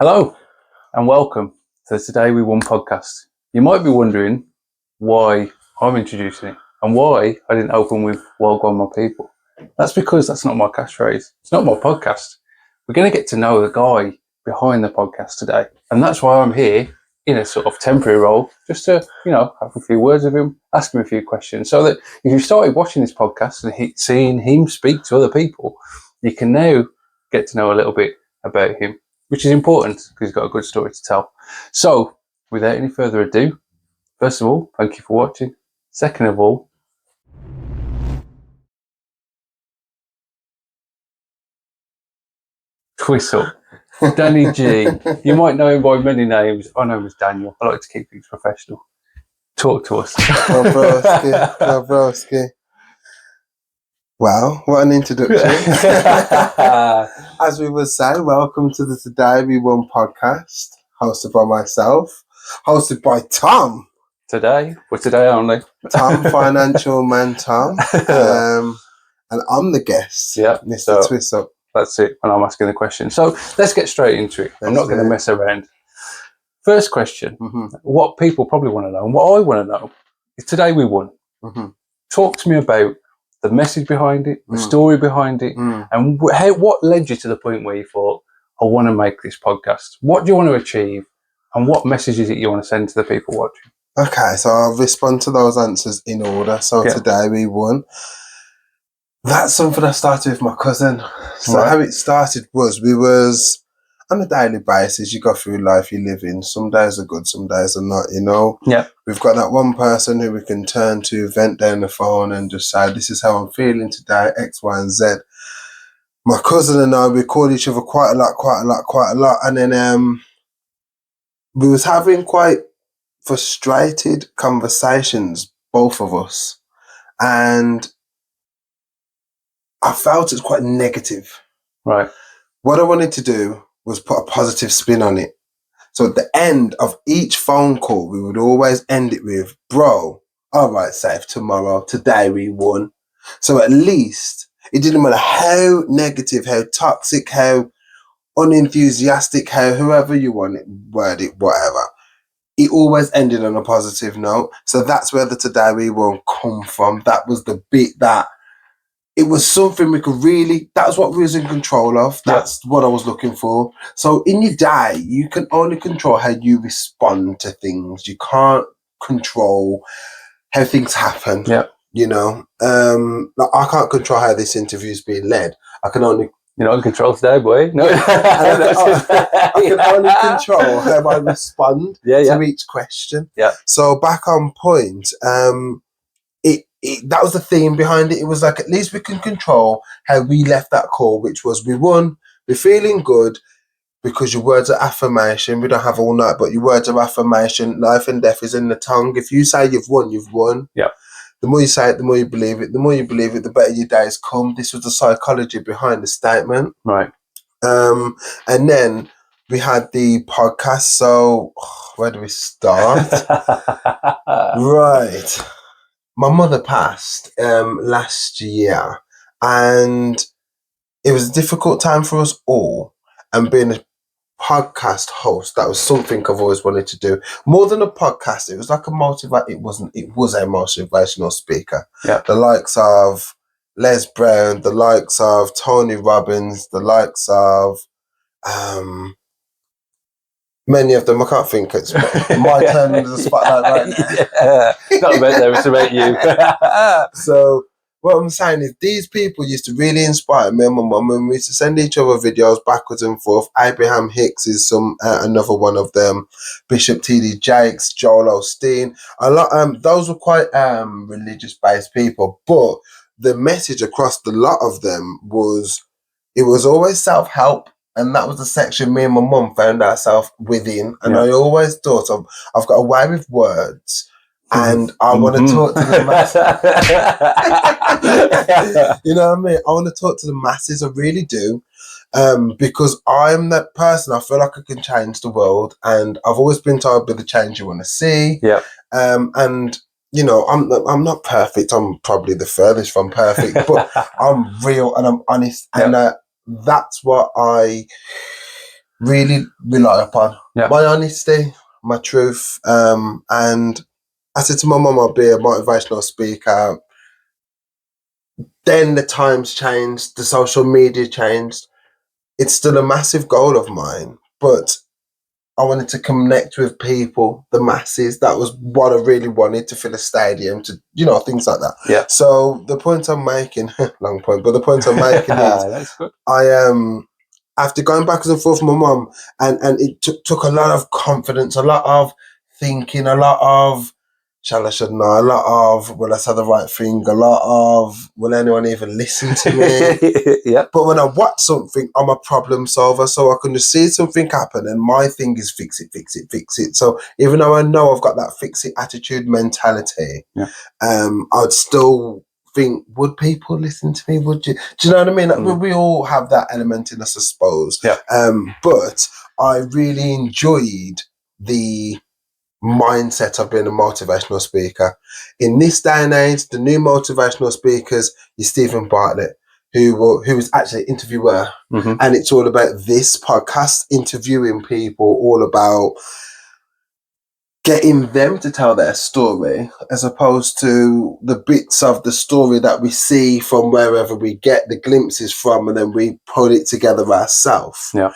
Hello and welcome to the Today We Won podcast. You might be wondering why I'm introducing it and why I didn't open with Wargwarn my people. That's because that's not my catchphrase. It's not my podcast. We're going to get to know the guy behind the podcast today. And that's why I'm here in a sort of temporary role, just to, have a few words with him, ask him a few questions, so that if you started watching this podcast and seeing him speak to other people, you can now get to know a little bit about him, which is important because he's got a good story to tell. So, without any further ado, first of all, thank you for watching. Second of all, twist up. Danny G. You might know him by many names. I know him as Daniel. I like to keep things professional. Talk to us. Broski. Well, what an introduction. As we would say, welcome to the Today We Won podcast, hosted by myself, hosted by Tom. Today only. Tom, financial man Tom. And I'm the guest, Mr. Twist Up. That's it, and I'm asking the question. So let's get straight into it. I'm not going to mess around. First question, what people probably want to know, and what I want to know, is Today We Won. Talk to me about the message behind it, the story behind it, and what led you to the point where you thought, I want to make this podcast. What do you want to achieve, and what message is it you want to send to the people watching? Okay, so I'll respond to those answers in order. So Today We Won. That's something I started with my cousin. So how it started was, we was on a daily basis, you go through life you live in. Some days are good, some days are not, Yeah. We've got that one person who we can turn to, vent down the phone and just say, this is how I'm feeling today, X, Y, and Z. My cousin and I, we called each other quite a lot. And then we was having quite frustrated conversations, both of us. And I felt it's quite negative. Right. What I wanted to do was put a positive spin on it. So at the end of each phone call, we would always end it with, bro, all right, safe, tomorrow, today we won. So at least it didn't matter how negative, how toxic, how unenthusiastic, how whoever you want it, word it, whatever. It always ended on a positive note. So that's where the Today We Won come from. That was the bit that it was something we could really, that's what we was in control of. That's what I was looking for. So in your day, you can only control how you respond to things. You can't control how things happen. Yeah. I can't control how this interview is being led. I can only... You're not in control today, boy. No. I can only control how I respond to each question. Yeah. So back on point, that was the theme behind it. It was like, at least we can control how we left that call, which was, we won, we're feeling good, because your words are affirmation. We don't have all night, but your words are affirmation. Life and death is in the tongue. If you say you've won, you've won. Yeah. The more you say it, the more you believe it. The more you believe it, the better your days come. This was the psychology behind the statement. Right. And then we had the podcast. So where do we start? Right. My mother passed last year, and it was a difficult time for us all. And being a podcast host, that was something I've always wanted to do. More than a podcast, it was like a it was a motivational speaker. Yeah. The likes of Les Brown, the likes of Tony Robbins, the likes of many of them. I can't think. It's my turn into the spotlight right now. Not about them, it's about you. So what I'm saying is, these people used to really inspire me and my mum, and we used to send each other videos backwards and forth. Abraham Hicks is another one of them. Bishop T.D. Jakes, Joel Osteen. A lot. Those were quite religious-based people, but the message across the lot of them was, it was always self-help. And that was the section me and my mum found ourselves within. And I always thought, I've got a way with words, and I want to talk to the masses. You know what I mean? I want to talk to the masses. I really do. Because I'm that person. I feel like I can change the world. And I've always been told, be the change you want to see. Yeah. And I'm not perfect. I'm probably the furthest from perfect, but I'm real and I'm honest. And that's what I really rely upon. Yeah. My honesty, my truth. And I said to my mum I'll be a motivational speaker. Then the times changed, the social media changed. It's still a massive goal of mine, but I wanted to connect with people, the masses. That was what I really wanted, to fill a stadium, to, things like that. Yeah. So the point I'm making, long point, but the point I'm making is That's good. after going backwards and forth with my mum, and it took a lot of confidence, a lot of thinking, a lot of shall I, should not, a lot of will I say the right thing, a lot of will anyone even listen to me? Yeah. But when I watch something, I'm a problem solver, so I can just see something happen, and my thing is fix it, fix it, fix it. So even though I know I've got that fix it attitude mentality, I'd still think, would people listen to me? Would you? Do you know what I mean? Like, we all have that element in us, I suppose. Yeah. But I really enjoyed the mindset of being a motivational speaker. In this day and age, the new motivational speakers is Stephen Bartlett, who is actually an interviewer, and it's all about this podcast, interviewing people, all about getting them to tell their story, as opposed to the bits of the story that we see from wherever we get the glimpses from, and then we put it together ourselves. Yeah.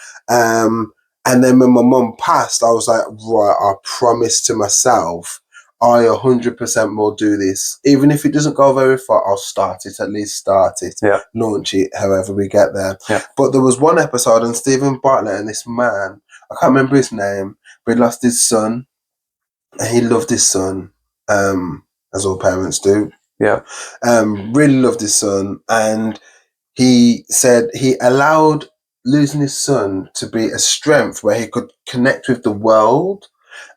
And then when my mum passed, I was like, right, I promised to myself, I 100% will do this. Even if it doesn't go very far, I'll start it, at least start it, launch it, however we get there. Yeah. But there was one episode on Stephen Bartlett and this man, I can't remember his name, but he lost his son, and he loved his son, as all parents do. Yeah. Really loved his son, and he said he allowed losing his son to be a strength where he could connect with the world.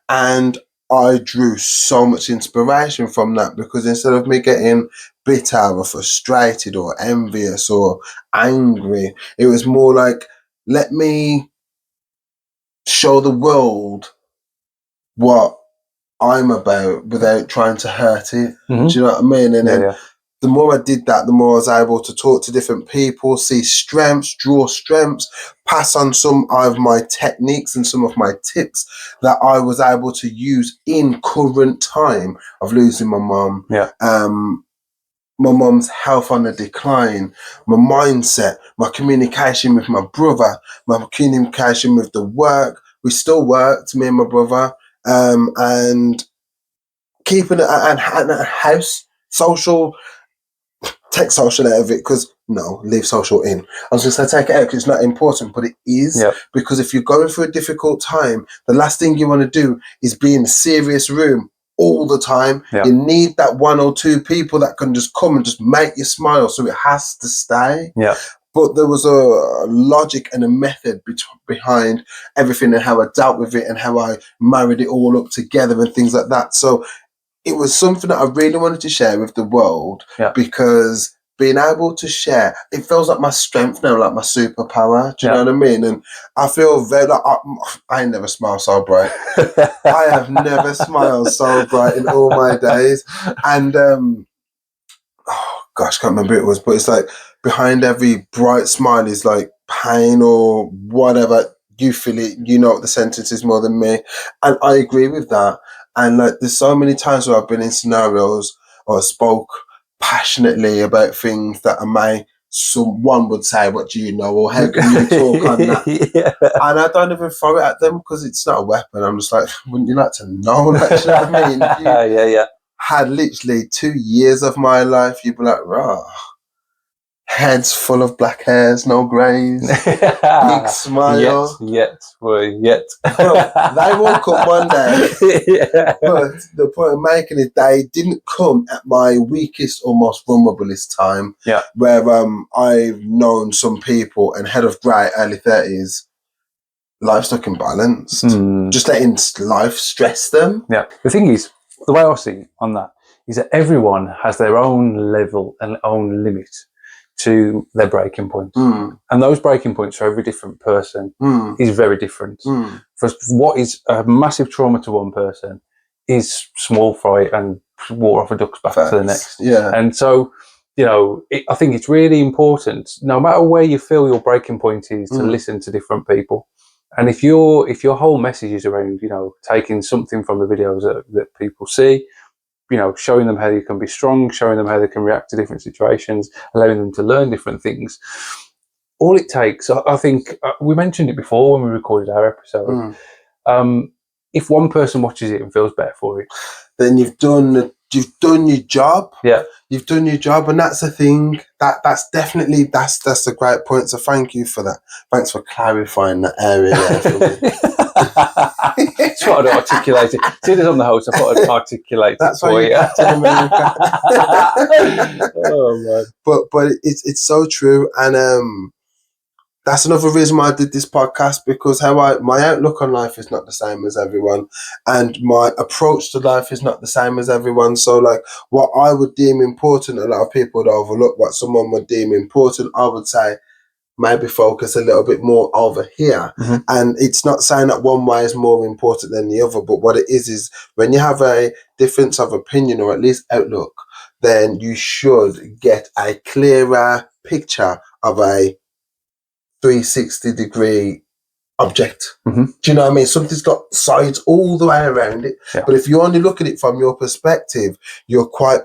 And I drew so much inspiration from that, because instead of me getting bitter or frustrated or envious or angry, it was more like, let me show the world what I'm about without trying to hurt it. Do you know what I mean? And then the more I did that, the more I was able to talk to different people, see strengths, draw strengths, pass on some of my techniques and some of my tips that I was able to use in current time of losing my mum. Yeah. My mum's health on the decline, my mindset, my communication with my brother, my communication with the work. We still worked, me and my brother, and keeping it at a house, social. Take social out of it, because leave social in. I was going to say take it out because it's not important, but it is. Because if you're going through a difficult time, the last thing you want to do is be in a serious room all the time. You need that one or two people that can just come and just make you smile, so it has to stay. But there was a logic and a method behind everything, and how I dealt with it, and how I married it all up together and things like that. So it was something that I really wanted to share with the world, because being able to share, it feels like my strength now, like my superpower. Do you know what I mean? And I feel very like I never smile so bright. I have never smiled so bright in all my days. And oh gosh, can't remember who it was, but it's like behind every bright smile is like pain or whatever. You feel it, you know what the sentence is more than me. And I agree with that. And like, there's so many times where I've been in scenarios or spoke passionately about things that someone would say, what do you know? Or how can you talk on that? And I don't even throw it at them, because it's not a weapon. I'm just like, wouldn't you like to know? Like, you know what I mean? If you had literally 2 years of my life, you'd be like, rah. Heads full of black hairs, no greys, big smile. Yet. They will come one day. But the point I'm making is they didn't come at my weakest or most vulnerablest time. Where I've known some people and head of grey, early 30s, livestock imbalanced, just letting life stress them. The thing is, the way I see on that is that everyone has their own level and own limit to their breaking point. And those breaking points for every different person is very different. For what is a massive trauma to one person is small fry and water off a duck's back to the next. And so, I think it's really important, no matter where you feel your breaking point is, to listen to different people. And if your whole message is around, taking something from the videos that people see, showing them how they can be strong, showing them how they can react to different situations, allowing them to learn different things, all it takes, I think, we mentioned it before when we recorded our episode. If one person watches it and feels better for it, then you've done your job. Yeah, you've done your job, and that's the thing. That's definitely that's a great point. So thank you for that. Thanks for clarifying that area there for me. That's what I'd articulate it. See, there's on the host. I thought I'd articulate that's it for why you. Captain America. Oh man! But it's so true, and that's another reason why I did this podcast, because my outlook on life is not the same as everyone, and my approach to life is not the same as everyone. So like what I would deem important, a lot of people would overlook. What someone would deem important, I would say maybe focus a little bit more over here. And it's not saying that one way is more important than the other, but what it is when you have a difference of opinion, or at least outlook, then you should get a clearer picture of a 360-degree object. Do you know what I mean? Something's got sides all the way around it. Yeah. But if you only look at it from your perspective, you're quite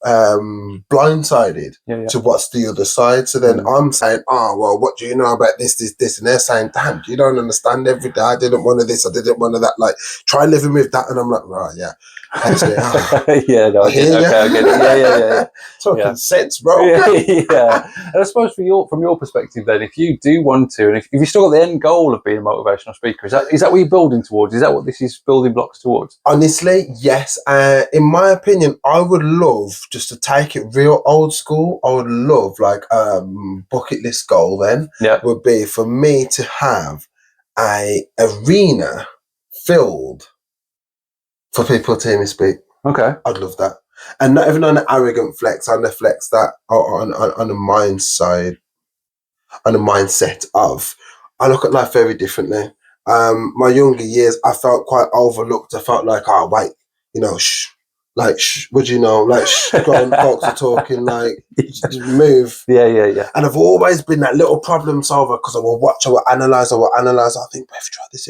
blindsided to what's the other side. So then I'm saying, oh, well, what do you know about this? And they're saying, damn, you don't understand every day. I didn't want this, I didn't want that. Like, try living with that. And I'm like, right, yeah. Actually, yeah, no, I get it. Okay, I get it. Yeah. Talking sense, bro. Yeah. And I suppose from your perspective, then, if you do want to, and if you still got the end goal of being a motivational speaker, is that what you're building towards? Is that what this is building blocks towards? Honestly, yes. In my opinion, I would love, just to take it real old school, I would love, like, bucket list goal then would be for me to have a arena filled for people to hear me speak. Okay. I'd love that. And not even on an arrogant flex, on the flex that on the mind side, on the mindset of, I look at life very differently. My younger years, I felt quite overlooked. I felt like, oh, wait, would you know, like, grown folks are talking, like, just move. Yeah. And I've always been that little problem solver, because I will watch, I will analyse, I think, if you try this,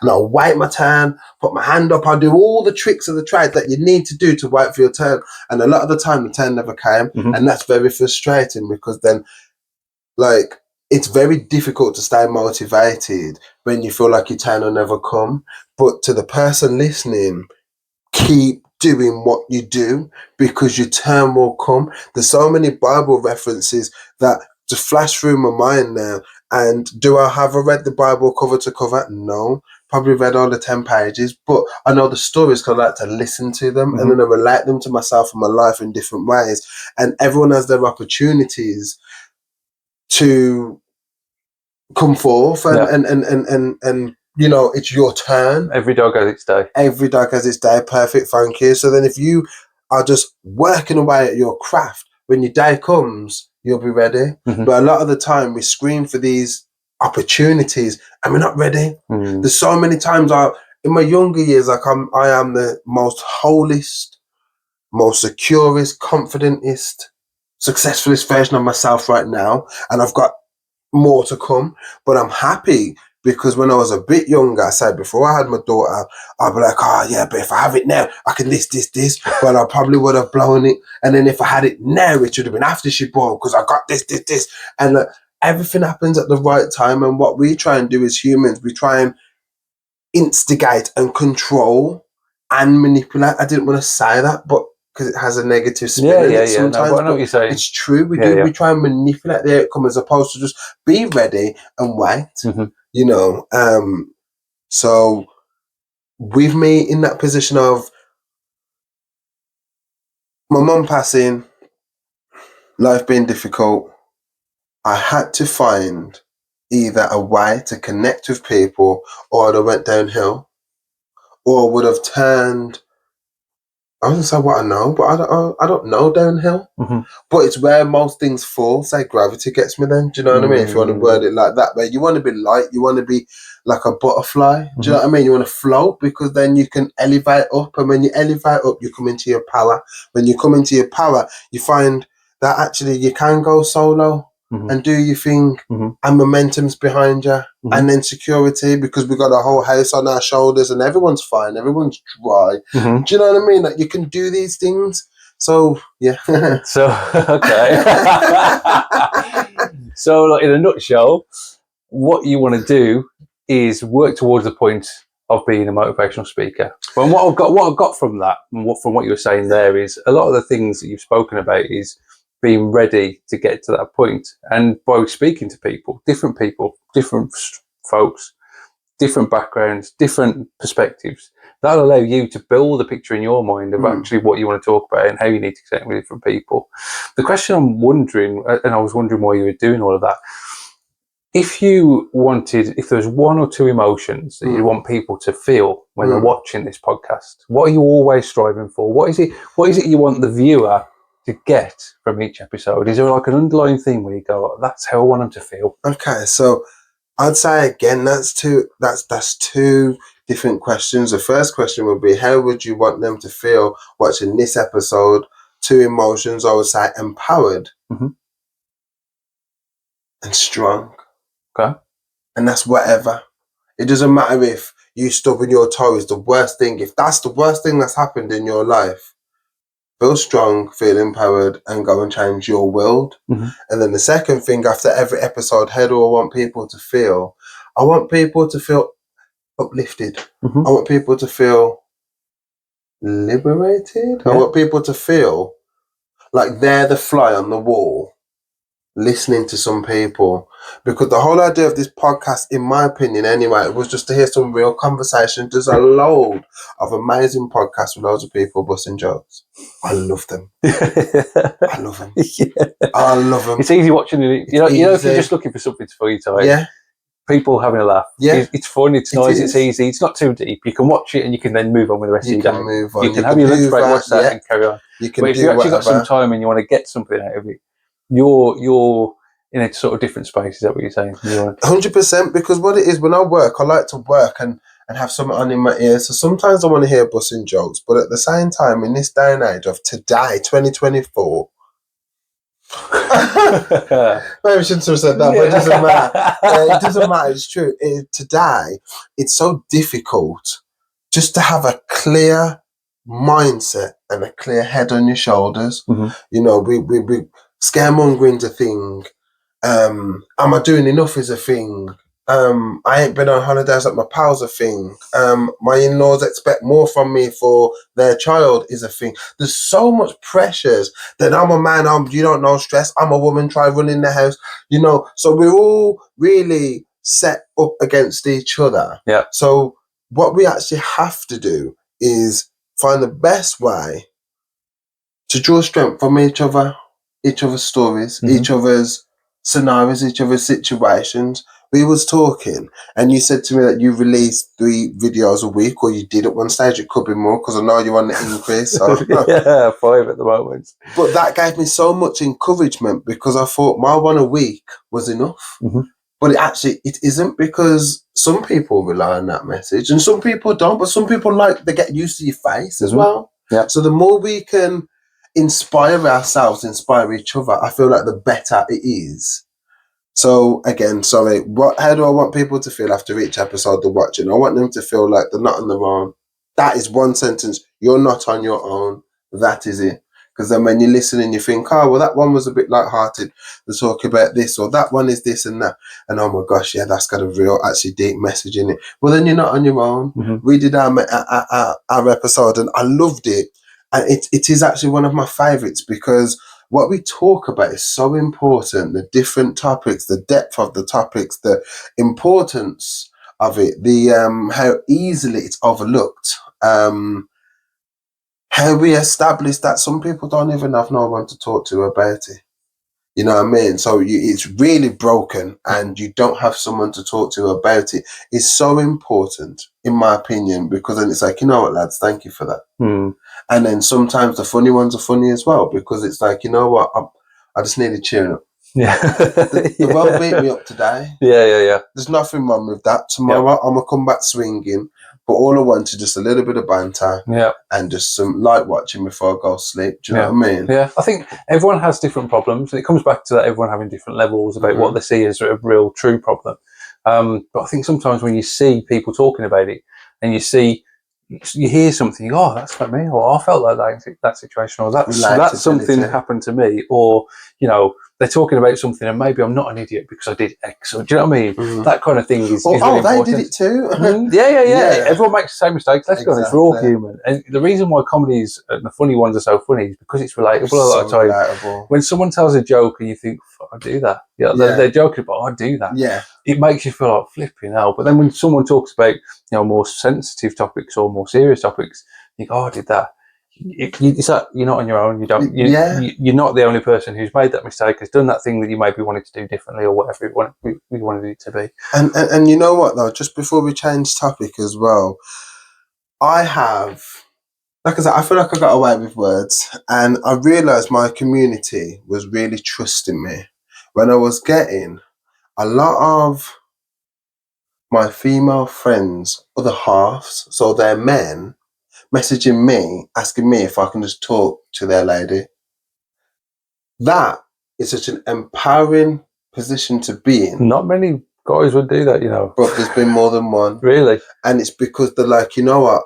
and I'll wait my turn, put my hand up, I'll do all the tricks of the trade that you need to do to wait for your turn. And a lot of the time, the turn never came. And that's very frustrating, because then, like, it's very difficult to stay motivated when you feel like your turn will never come. But to the person listening, keep doing what you do, because your turn will come. There's so many Bible references that just flash through my mind now. And do I have read the Bible cover to cover? No. Probably read all the 10 pages, but I know the stories because I like to listen to them, and then I relate them to myself and my life in different ways. And everyone has their opportunities to come forth, and you know, it's your turn. Every dog has its day. Every dog has its day. Perfect, thank you. So then if you are just working away at your craft, when your day comes, you'll be ready. But a lot of the time we scream for these opportunities and we're not ready. There's so many times in my younger years, like I am the most holiest, most securest, confidentest, successfulest version of myself right now. And I've got more to come, but I'm happy, because when I was a bit younger, I said before I had my daughter, I'd be like, oh yeah, but if I have it now, I can this, but I probably would have blown it. And then if I had it now, it should have been after she born, because I got this. And everything happens at the right time. And what we try and do as humans, we try and instigate and control and manipulate. I didn't want to say that, but because it has a negative spin in it sometimes. No, I know what you're saying. It's true. We try and manipulate the outcome, as opposed to just be ready and wait. You know, so with me in that position of my mum passing, life being difficult, I had to find either a way to connect with people, or I'd have went downhill, or would have turned. I was gonna say what I know, but I don't know downhill. But it's where most things fall. Say gravity gets me then. Do you know what I mean? If you want to word it like that, but you want to be light, you want to be like a butterfly. Do you know what I mean? You want to float, because then you can elevate up, and when you elevate up, you come into your power. When you come into your power, you find that actually you can go solo. and do your thing, and momentum's behind you, and then security, because we've got a whole house on our shoulders and everyone's fine, everyone's dry. Do you know what I mean? Like, you can do these things. So, yeah. So, okay. So, like, in a nutshell, what you want to do is work towards the point of being a motivational speaker. Well, what I've got from that, and from what you were saying there, is a lot of the things that you've spoken about is being ready to get to that point. And by speaking to people, different folks, different backgrounds, different perspectives, that'll allow you to build a picture in your mind of actually what you want to talk about and how you need to connect with different people. The question I'm wondering, and I was wondering why you were doing all of that, if there's one or two emotions that you want people to feel when they're watching this podcast, what are you always striving for? What is it you want the viewer to get from each episode? Is there like an underlying theme where you go, oh, that's how I want them to feel? Okay, so I'd say again, that's two different questions. The first question would be, how would you want them to feel watching this episode? Two emotions, I would say empowered and strong. Okay. And that's whatever. It doesn't matter if you stubbing your toe is the worst thing. If that's the worst thing that's happened in your life, feel strong, feel empowered, and go and change your world. And then the second thing, after every episode, how do I want people to feel? I want people to feel uplifted. I want people to feel liberated. I want people to feel like they're the fly on the wall listening to some people, because the whole idea of this podcast, in my opinion anyway, was just to hear some real conversation. There's a load of amazing podcasts with loads of people busting jokes. I love them. I love them. I love them. It's easy watching it. You know, if you're just looking for something to fill your time, people having a laugh. It's fun, it's nice, it's easy, it's not too deep. You can watch it and you can then move on with the rest of your day. You can have your lunch break, watch that, and carry on. But if you actually got some time and you want to get something out of it, you're in a sort of different space. Is that what you're saying? 100%, because what it is, when I work, I like to work and have something on in my ears. So sometimes I want to hear busting jokes, but at the same time, in this day and age of today, 2024, maybe I shouldn't have said that, but it doesn't matter. It doesn't matter, it's true. Today, it's so difficult just to have a clear mindset and a clear head on your shoulders. You know, we scaremongering's a thing. Am I doing enough is a thing. I ain't been on holidays like my pals a thing. My in-laws expect more from me for their child is a thing. There's so much pressures that I'm a man, you don't know stress. I'm a woman, try running the house. You know, so we're all really set up against each other. Yeah. So what we actually have to do is find the best way to draw strength from each other's stories, each other's scenarios, each other's situations. We was talking, and you said to me that you released 3 videos a week, or you did at one stage. It could be more, because I know you're on the increase. So. Yeah, 5 at the moment. But that gave me so much encouragement, because I thought my 1 a week was enough. But it isn't, because some people rely on that message, and some people don't. But some people they get used to your face as well. Yeah. So the more we can inspire ourselves, inspire each other, I feel like the better it is. So again, sorry, how do I want people to feel after each episode they're watching? I want them to feel like they're not on their own. That is one sentence. You're not on your own. That is it. Because then when you listen and you think, oh, well, that one was a bit lighthearted. They talk about this, or that one is this and that. And oh my gosh, yeah, that's got a real, actually deep message in it. Well, then you're not on your own. We did our episode and I loved it. And it is actually one of my favourites, because what we talk about is so important. The different topics, the depth of the topics, the importance of it, the how easily it's overlooked. How we establish that some people don't even have no one to talk to about it. You know what I mean? So it's really broken, and you don't have someone to talk to about it. It's so important, in my opinion, because then it's like, you know what, lads, thank you for that. And then sometimes the funny ones are funny as well, because it's like, you know what, I just need to cheer up. Yeah. The world beat me up today. Yeah. There's nothing wrong with that. Tomorrow I'm gonna come back swinging, but all I want is just a little bit of banter and just some light watching before I go to sleep. Do you know what I mean? Yeah, I think everyone has different problems, and it comes back to that everyone having different levels about what they see as a real, true problem. But I think sometimes when you see people talking about it, and you hear something, oh, that's like me, or I felt like that in that situation, or that's something that happened to me, or they're talking about something, and maybe I'm not an idiot because I did X, or do you know what I mean? That kind of thing is really important. They did it too. Yeah. Everyone makes the same mistakes. Let's be honest, we're all human, and the reason why comedies and the funny ones are so funny is because it's relatable. A lot of the time, relatable. when someone tells a joke and you think, I do that, they're joking, but I do that. It makes you feel like flipping hell. But then when someone talks about more sensitive topics or more serious topics, you go, I did that. It's that you're not on your own. You're not the only person who's made that mistake, has done that thing that you maybe wanted to do differently, or whatever we wanted it to be. And you know what though? Just before we change topic as well, I have, like I said, I feel like I got away with words, and I realised my community was really trusting me when I was getting a lot of my female friends, other halves, so they're men, messaging me, asking me if I can just talk to their lady. That is such an empowering position to be in. Not many guys would do that, But there's been more than one. Really? And it's because they're like, you know what?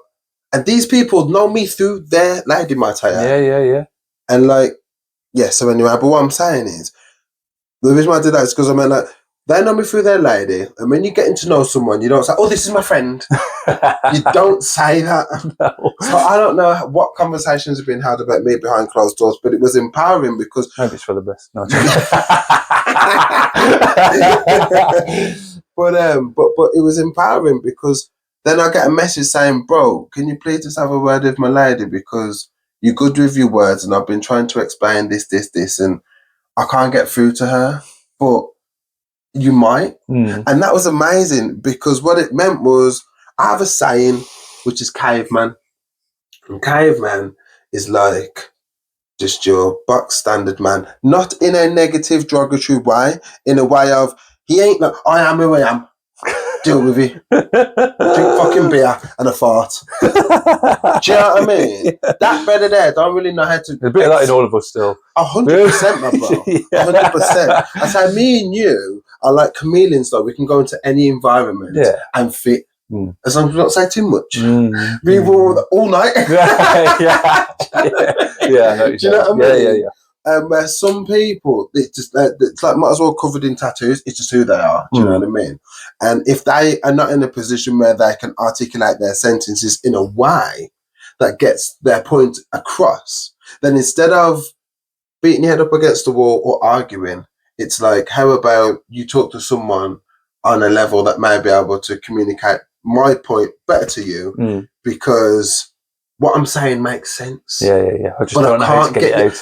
And these people know me through their lady, my tire. Yeah. And so anyway, but what I'm saying is, the reason why I did that is because I mean, they know me through their lady, and when you're getting to know someone, you don't say, oh, this is my friend. You don't say that. No. So I don't know what conversations have been had about me behind closed doors, but it was empowering because... Maybe it's for the best. No. but it was empowering because then I get a message saying, bro, can you please just have a word with my lady, because you're good with your words and I've been trying to explain this, and I can't get through to her, but you might. And that was amazing, because what it meant was, I have a saying, which is caveman. And caveman is like just your box standard man, not in a negative, derogatory way, in a way of, he ain't like, I am who I am. Deal with it. Drink fucking beer and a fart. Do you know what I mean? Yeah. That brother there don't really know how to... There's a bit of that in all of us still. 100%, my bro. 100%. I say, me and you are like chameleons, though. We can go into any environment and fit. As long as we don't say too much. We will all night. Yeah. Do you know what I mean? Yeah. Where some people, it's like might as well covered in tattoos. It's just who they are. Do you know what I mean? And if they are not in a position where they can articulate their sentences in a way that gets their point across, then instead of beating your head up against the wall or arguing, it's like, how about you talk to someone on a level that may be able to communicate my point better to you, because what I'm saying makes sense. Yeah. I just don't know how to get it out.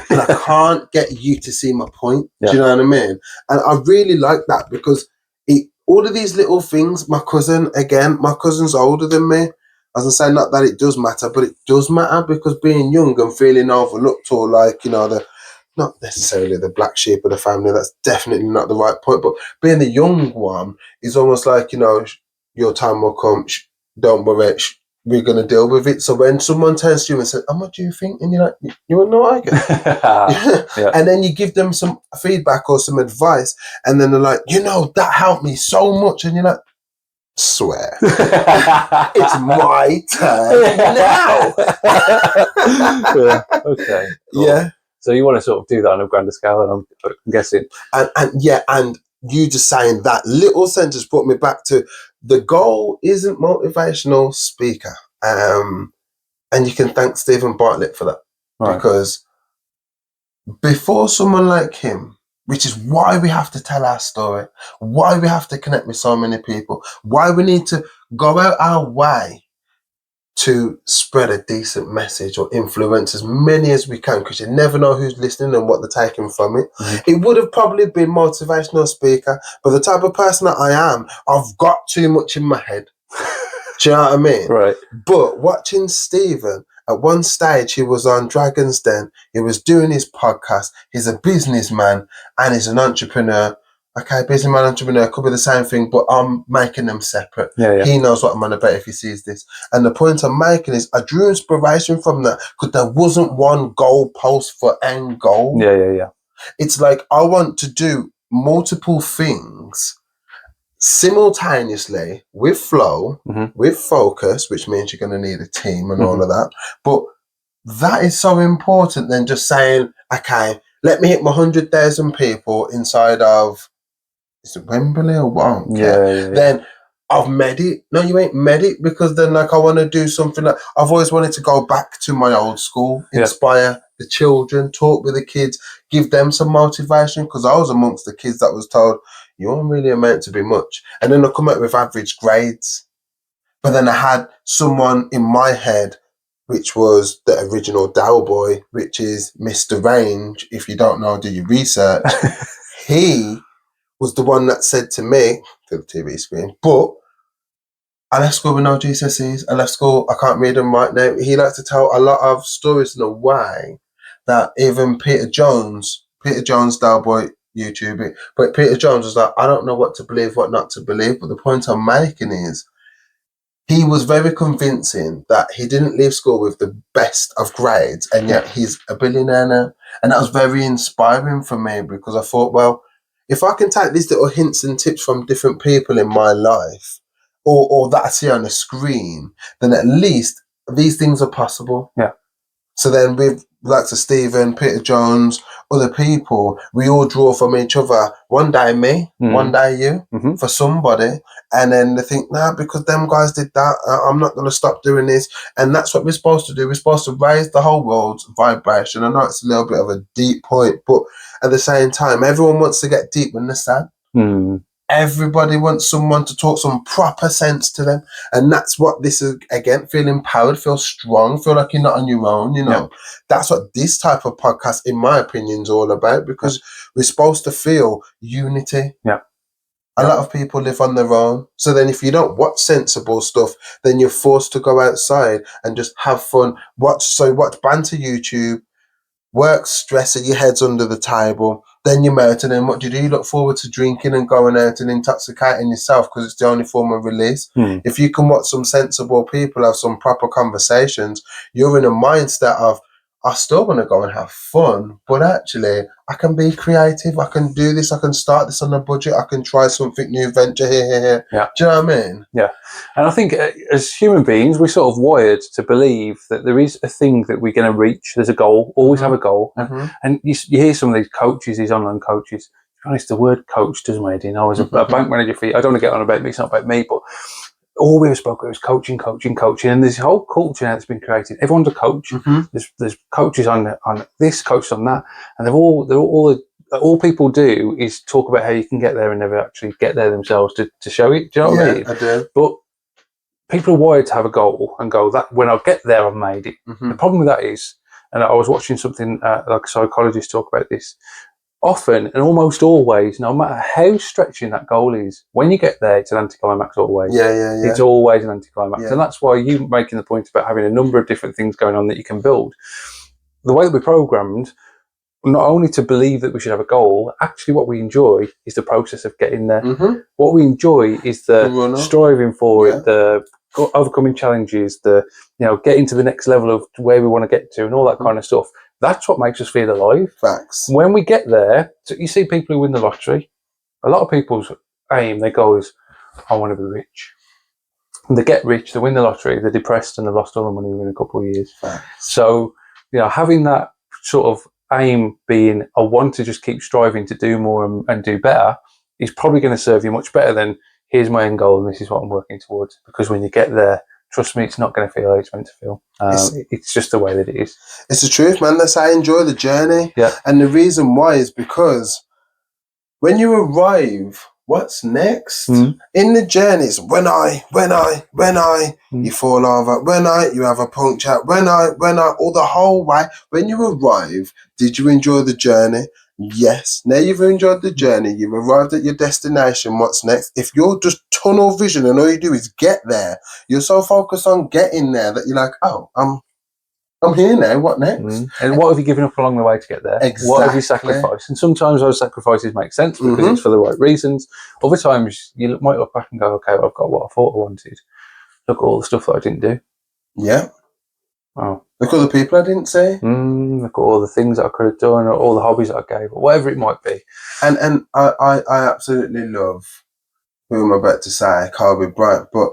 But I can't get you to see my point. Do you know what I mean? And I really like that, because all of these little things, my cousin's older than me. As I say, not that it does matter, but it does matter, because being young and feeling overlooked, or like, not necessarily the black sheep of the family, that's definitely not the right point, but being the young one is almost like, your time will come, don't worry, we're going to deal with it. So when someone turns to you and says, what do you think? And you're like, you want to know what I get? And then you give them some feedback or some advice, and then they're like, that helped me so much. And you're like, swear. It's my turn now. Okay. Cool. Yeah. So you want to sort of do that on a grander scale, and I'm guessing. And you just saying that little sentence brought me back to the goal isn't motivational speaker. And you can thank Stephen Bartlett for that. Right. Because before someone like him, which is why we have to tell our story, why we have to connect with so many people, why we need to go out our way to spread a decent message or influence as many as we can, because you never know who's listening and what they're taking from it. It would have probably been motivational speaker, but the type of person that I am, I've got too much in my head. Do you know what I mean? Right. But watching Stephen At one stage, he was on Dragon's Den. He was doing his podcast. He's a businessman and he's an entrepreneur. Okay, businessman, entrepreneur could be the same thing, but I'm making them separate. Yeah. He knows what I'm on about if he sees this. And the point I'm making is I drew inspiration from that because there wasn't one goal post for end goal. Yeah. It's like I want to do multiple things simultaneously with flow, with focus, which means you're going to need a team and all of that. But that is so important than just saying, okay, let me hit my 100,000 people inside of, is it Wembley or what? I don't care. Yeah. Then I've made it. No, you ain't made it, because then like I want to do something like I've always wanted to go back to my old school, inspire the children, talk with the kids, give them some motivation, because I was amongst the kids that was told, you aren't really meant to be much. And then I come up with average grades. But then I had someone in my head, which was the original Dow boy, which is Mr. Range. If you don't know, do your research. He was the one that said to me, to the TV screen, but I left school with no GCSEs. I left school, I can't read them right now. He likes to tell a lot of stories in a way that even Peter Jones, Dow boy, YouTube it, but Peter Jones was like, I don't know what to believe, what not to believe. But the point I'm making is, he was very convincing that he didn't leave school with the best of grades, and yet he's a billionaire now. And that was very inspiring for me, because I thought, well, if I can take these little hints and tips from different people in my life, or that I see on the screen, then at least these things are possible. Yeah. So then with like to Stephen, Peter Jones, other people, we all draw from each other. One day me, one day you, for somebody. And then they think, nah, because them guys did that, I'm not going to stop doing this. And that's what we're supposed to do. We're supposed to raise the whole world's vibration. I know it's a little bit of a deep point, but at the same time, everyone wants to get deep when they're sad. Everybody wants someone to talk some proper sense to them. And that's what this is, again, feel empowered, feel strong, feel like you're not on your own, you know. That's what this type of podcast, in my opinion, is all about, because we're supposed to feel unity. A lot of people live on their own. So then if you don't watch sensible stuff, then you're forced to go outside and just have fun. Watch banter YouTube, work, stress at your head's under the table. Then you're out, and then what do? You look forward to drinking and going out and intoxicating yourself, because it's the only form of release. If you can watch some sensible people have some proper conversations, you're in a mindset of, I still want to go and have fun, but actually I can be creative. I can do this. I can start this on a budget. I can try something new, venture here. Yeah. Do you know what I mean? Yeah. And I think as human beings, we're sort of wired to believe that there is a thing that we're going to reach. There's a goal, always have a goal. And you hear some of these coaches, these online coaches, to be honest, the word coach does my head in. I was a bank manager I don't want to get on about me, it's not about me, but all we ever spoke about was coaching. And there's a whole culture now that's been created. Everyone's a coach. There's coaches on this, coaches on that. And all people do is talk about how you can get there and never actually get there themselves to show it. Do you know what I mean? I do. But people are wired to have a goal and go, that when I get there, I've made it. The problem with that is, and I was watching something like a psychologist talk about this, often and almost always, no matter how stretching that goal is, when you get there, it's an anticlimax always. It's always an anticlimax. And that's why you making the point about having a number of different things going on that you can build. The way that we're programmed, not only to believe that we should have a goal, actually what we enjoy is the process of getting there. What we enjoy is the striving for it, the overcoming challenges, the getting to the next level of where we want to get to and all that kind of stuff. That's what makes us feel alive. Facts. When we get there, so you see people who win the lottery, a lot of people's aim, their goal is, I want to be rich. And they get rich, they win the lottery, they're depressed and they've lost all the money within a couple of years. Facts. So, having that sort of aim being, I want to just keep striving to do more and do better, is probably going to serve you much better than, here's my end goal and this is what I'm working towards. Because when you get there, trust me, it's not going to feel how it's meant to feel. It's just the way that it is. It's the truth, man. That's how I enjoy the journey. And the reason why is because when you arrive, what's next? In the journey, it's when I, you fall over, you have a puncture, all the whole way. When you arrive, did you enjoy the journey? Yes. Now you've enjoyed the journey, you've arrived at your destination, what's next? If you're just tunnel vision and all you do is get there, you're so focused on getting there that you're like, oh, I'm here now. What next? And what have you given up along the way to get there? Exactly. What have you sacrificed? And sometimes those sacrifices make sense because it's for the right reasons. Other times you might look back and go, okay, well, I've got what I thought I wanted. Look at all the stuff that I didn't do. Yeah. Wow. Look at all the people I didn't see. Look at all the things that I could have done, or all the hobbies that I gave, or whatever it might be. And I absolutely love who I'm about to say, Kobe Bryant, but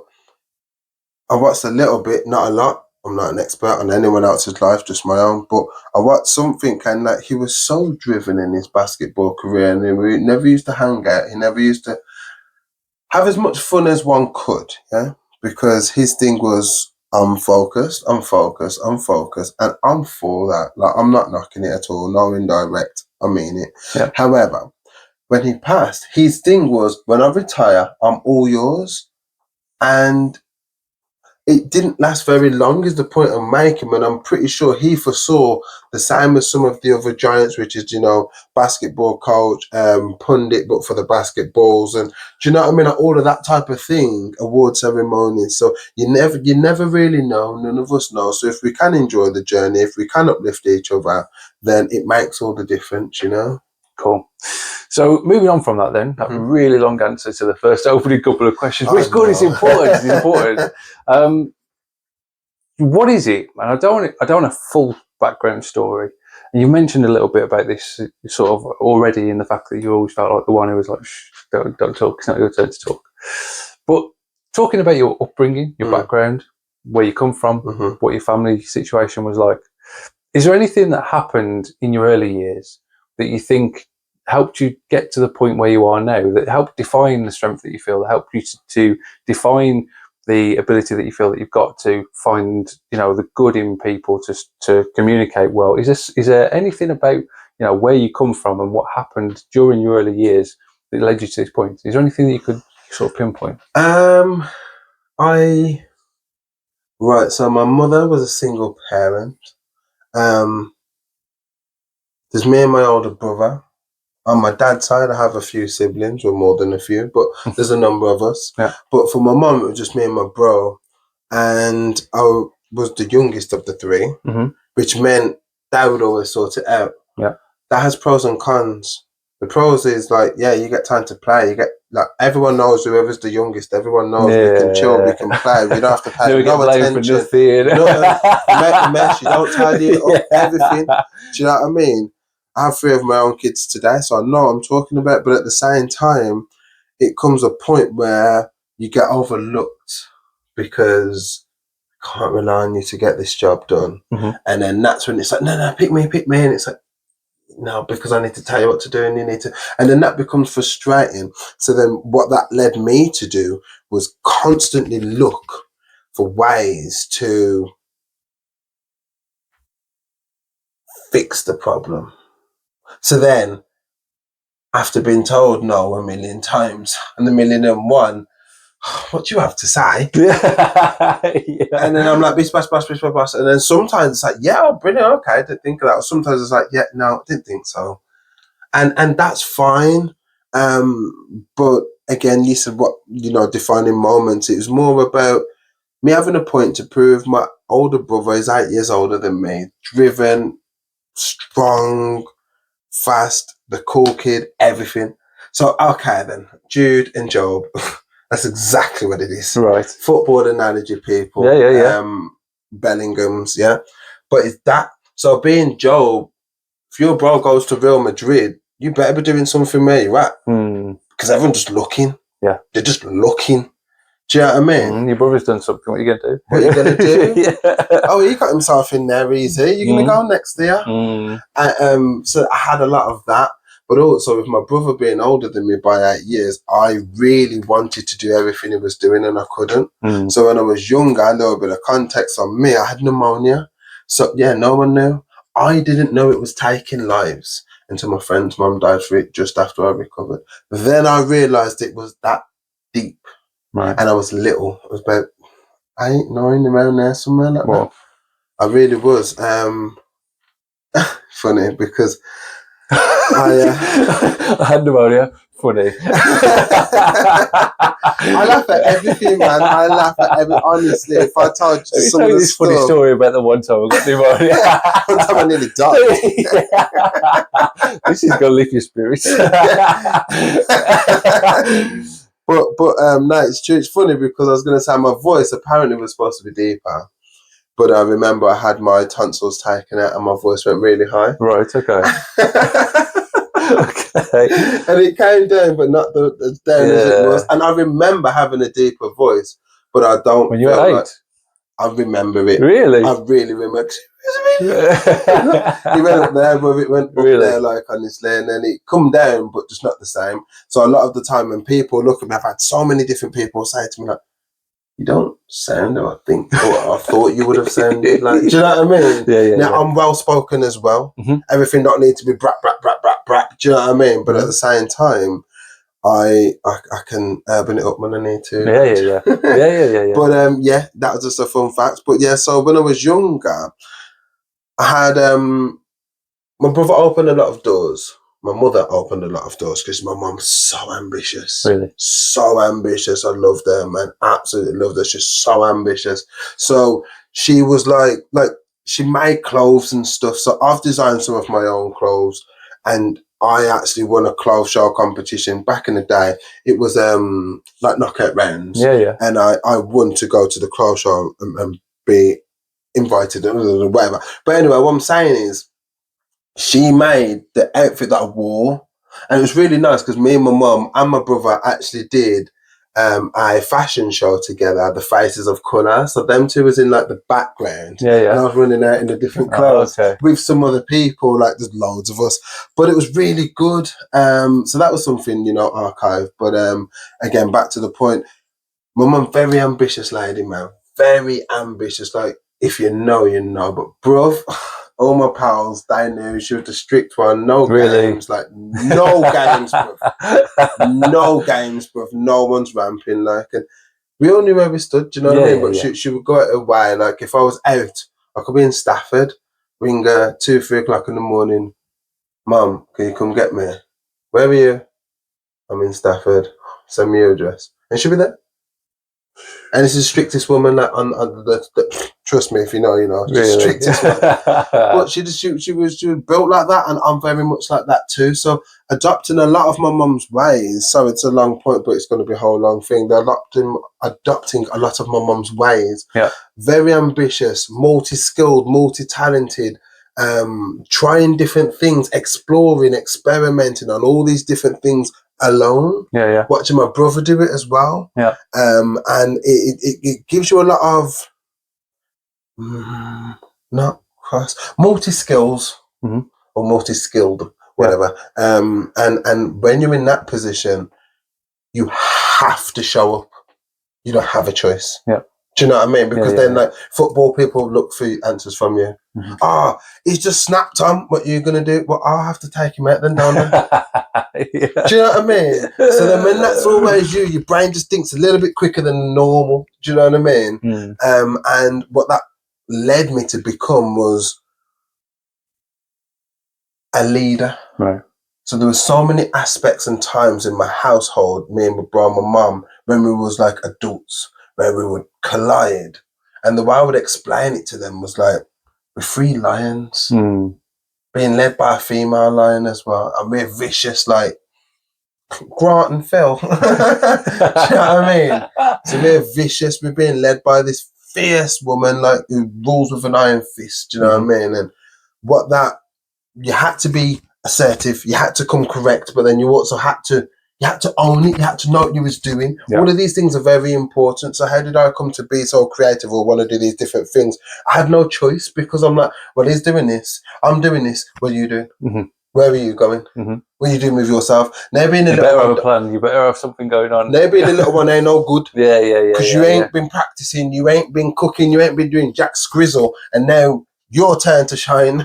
I watched a little bit, not a lot. I'm not an expert on anyone else's life, just my own. But I watched something, and like he was so driven in his basketball career, and he never used to hang out. He never used to have as much fun as one could, yeah. Because his thing was, I'm focused, and I'm for that. Like, I'm not knocking it at all. No indirect. I mean it. Yeah. However, when he passed, his thing was, when I retire, I'm all yours, and it didn't last very long is the point I'm making, and I'm pretty sure he foresaw the same as some of the other giants, which is, basketball coach, pundit, but for the basketballs, and do you know what I mean? Like, all of that type of thing, award ceremonies. So you never really know. None of us know. So if we can enjoy the journey, if we can uplift each other, then it makes all the difference, Cool. So moving on from that then, that really long answer to the first opening couple of questions, but it's good, it's important, it's important. What is it? And I don't want a full background story. And you mentioned a little bit about this sort of already, in the fact that you always felt like the one who was like, shh, don't talk, it's not your turn to talk. But talking about your upbringing, your background, where you come from, what your family situation was like, is there anything that happened in your early years that you think helped you get to the point where you are now, that helped define the strength that you feel, that helped you to define the ability that you feel that you've got to find, the good in people, to communicate well? Is there anything about, where you come from and what happened during your early years that led you to this point? Is there anything that you could sort of pinpoint? Right. So my mother was a single parent. There's me and my older brother. On my dad's side, I have a few siblings, or more than a few, but there's a number of us. Yeah. But for my mum, it was just me and my bro. And I was the youngest of the three, which meant Dad would always sort it out. Yeah. That has pros and cons. The pros is like, yeah, you get time to play. You get, like, everyone knows whoever's the youngest. Everyone knows we can chill, we can play. We don't have to pay no attention. Mess, you don't tidy up everything. Do you know what I mean? I have 3 of my own kids today, so I know what I'm talking about. But at the same time, it comes a point where you get overlooked because I can't rely on you to get this job done. And then that's when it's like, no, pick me. And it's like, no, because I need to tell you what to do, and you need to. And then that becomes frustrating. So then what that led me to do was constantly look for ways to fix the problem. So then, after being told no 1,000,000 times, and the 1,000,001, what do you have to say? Yeah. And then I'm like, bish, bash. And then sometimes it's like, yeah, brilliant, okay, I didn't think of that. Or sometimes it's like, yeah, no, I didn't think so. And that's fine. But again, you said what, defining moments. It was more about me having a point to prove. My older brother is 8 years older than me, driven, strong, fast, the cool kid, everything. So, okay then, Jude and Job, that's exactly what it is. Right. Football analogy, people. Yeah. Bellingham's, yeah. But it's that. So being Job, if your bro goes to Real Madrid, you better be doing something where you're at. Because everyone's just looking. Yeah. They're just looking. Do you know what I mean? Your brother's done something. What are you going to do? What are you going to do? Oh, he got himself in there easy. You're going to go next year. So I had a lot of that. But also with my brother being older than me by 8 years, I really wanted to do everything he was doing, and I couldn't. So when I was younger, a little bit of context on me, I had pneumonia. So yeah, no one knew. I didn't know it was taking lives until my friend's mum died for it just after I recovered. Then I realised it was that deep. Right. And I was little. I was about 8, 9, around there somewhere like that. I really was. Funny because I had pneumonia, funny. I laugh at everything, man. I laugh at honestly, if I told you Let me some tell of you the this funny stuff, story about the one time I got pneumonia. one time I nearly died. This is gonna lift your spirits. But no, it's true. It's funny because I was going to say my voice apparently was supposed to be deeper, but I remember I had my tonsils taken out and my voice went really high. Right. Okay. Okay. And it came down, but not as down as it was. And I remember having a deeper voice, but I don't. When you were 8? I remember it. Really? I really remember. It went up there, but it went up there, like, honestly, and then it come down, but just not the same. So a lot of the time when people look at me, I've had so many different people say to me, like, you don't sound how I think, or I thought you would have sounded like, do you know what I mean? Now, I'm well-spoken as well. Everything don't need to be brat, brat, brat, brat, brat, do you know what I mean? But at the same time, I can urban it up when I need to. Yeah. But yeah, that was just a fun fact. But yeah, so when I was younger, I had my brother opened a lot of doors. My mother opened a lot of doors because my mum's so ambitious. Really? So ambitious. I loved her, man. Absolutely loved her. She's so ambitious. So she was like she made clothes and stuff. So I've designed some of my own clothes, and I actually won a clothes show competition back in the day. It was like knockout rounds. Yeah. And I won to go to the clothes show and be invited and whatever. But anyway, what I'm saying is, she made the outfit that I wore, and it was really nice because me and my mum and my brother actually did a fashion show together, the Faces of Colour. So them two was in like the background, and I was running out in the different clothes with some other people. Like there's loads of us, but it was really good. So that was something, you know, archived. But again, back to the point, my mum, very ambitious lady, man, very ambitious. Like if you know, you know. But bruv, all my pals, they knew she was the strict one. No games, like no games, bruv. No games, bruv. No one's ramping, like, and we all knew where we stood. Do you know what I mean? But she would go out her way. Like if I was out, I could be in Stafford, ring her 2, 3 o'clock in the morning. Mum, can you come get me? Where are you? I'm in Stafford. Send me your address, and she'll be there. And it's the strictest woman that on the trust me, if you know, you know, she's the strictest one. But she was built like that, and I'm very much like that too. So adopting a lot of my mum's ways. So it's a long point, but it's going to be a whole long thing. They're adopting a lot of my mum's ways. Yeah, very ambitious, multi-skilled, multi-talented. Trying different things, exploring, experimenting on all these different things alone. Yeah. Watching my brother do it as well. Yeah. And it gives you a lot of multi-skills or multi-skilled, whatever. And when you're in that position, you have to show up. You don't have a choice. Yeah. Do you know what I mean? Because then, like, football people look for answers from you. He's just snapped on. What are you going to do? Well, I'll have to take him out then, don't I? Do you know what I mean? So then when that's always you, your brain just thinks a little bit quicker than normal. Do you know what I mean? And what that led me to become was a leader. Right. So there were so many aspects and times in my household, me and my brother and my mum, when we was like adults, where we would collide. And the way I would explain it to them was like, we're 3 lions, being led by a female lion as well. And we're vicious, like Grant and Phil. Do you know what I mean? So we're vicious. We're being led by this fierce woman, like, who rules with an iron fist. Do you know what I mean? And you had to be assertive, you had to come correct, but then you also had to own it, you had to know what you was doing. All of these things are very important. So how did I come to be so creative or want to do these different things? I had no choice, because I'm like, well, he's doing this, I'm doing this, what are you doing? Where are you going? What are you doing with yourself? Now being a little have a plan, you better have something going on. Now being a little one ain't no good. Because you ain't been practicing, you ain't been cooking, you ain't been doing Jack Scrizzle, and now your turn to shine.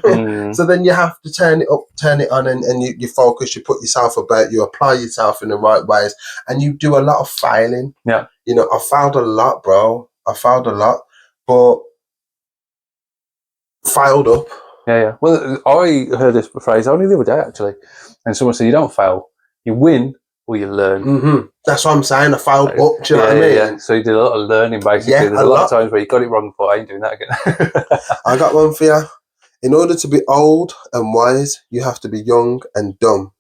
So then you have to turn it up, turn it on, and you focus, you put yourself about, you apply yourself in the right ways, and you do a lot of failing. Yeah. You know, I failed a lot, bro. I failed a lot, but failed up. Yeah. Well, I heard this phrase only the other day, actually. And someone said, you don't fail, you win, or you learn? That's what I'm saying. I failed up. Do you know what I mean? Yeah. So you did a lot of learning, basically. Yeah, There's a lot of times where you got it wrong, but I ain't doing that again. I got one for you. In order to be old and wise, you have to be young and dumb.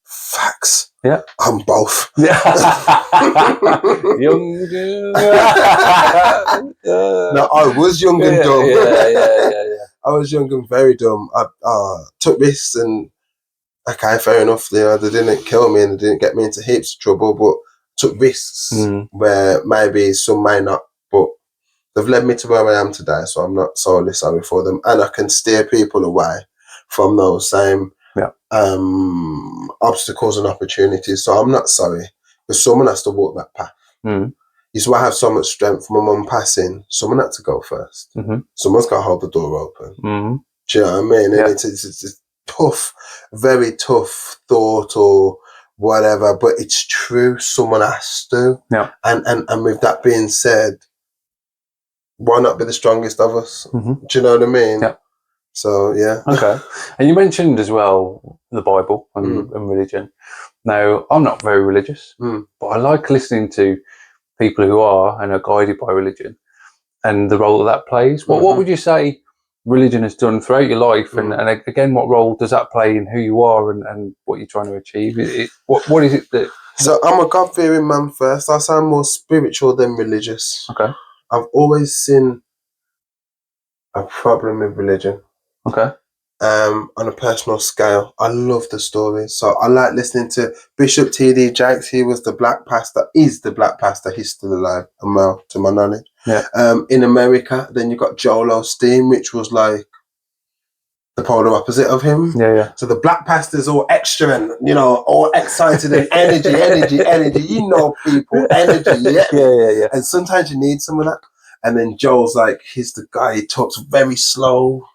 Facts. Yeah. I'm both. Young. No, I was young and dumb. Yeah. I was young and very dumb. I took risks and, okay, fair enough. You know, they didn't kill me and they didn't get me into heaps of trouble, but took risks where maybe some may not, but they've led me to where I am today, so I'm not solely sorry for them. And I can steer people away from those same obstacles and opportunities. So I'm not sorry, because someone has to walk that path. You see, I have so much strength. My mum passing, someone had to go first. Someone's got to hold the door open. Do you know what I mean? And it's tough, very tough thought or whatever, but it's true. Someone has to. Yeah. And with that being said, why not be the strongest of us? Do you know what I mean? Yeah. So, yeah. Okay. And you mentioned as well the Bible and religion. Now, I'm not very religious, but I like listening to people who are and are guided by religion and the role that plays. What would you say religion has done throughout your life? And again, what role does that play in who you are and what you're trying to achieve? What is it that... So I'm a God-fearing man first. I say I'm more spiritual than religious. Okay. I've always seen a problem with religion. Okay. On a personal scale, I love the stories. So I like listening to Bishop T.D. Jakes. He was the black pastor. He's the black pastor. He's still alive and well, to my knowledge. Yeah. In America, then you got Joel Osteen, which was like the polar opposite of him. Yeah. So the black pastor's all extra and, you know, all excited and energy. You know, people, energy. Yeah. And sometimes you need some of that. And then Joel's like, he's the guy. He talks very slow.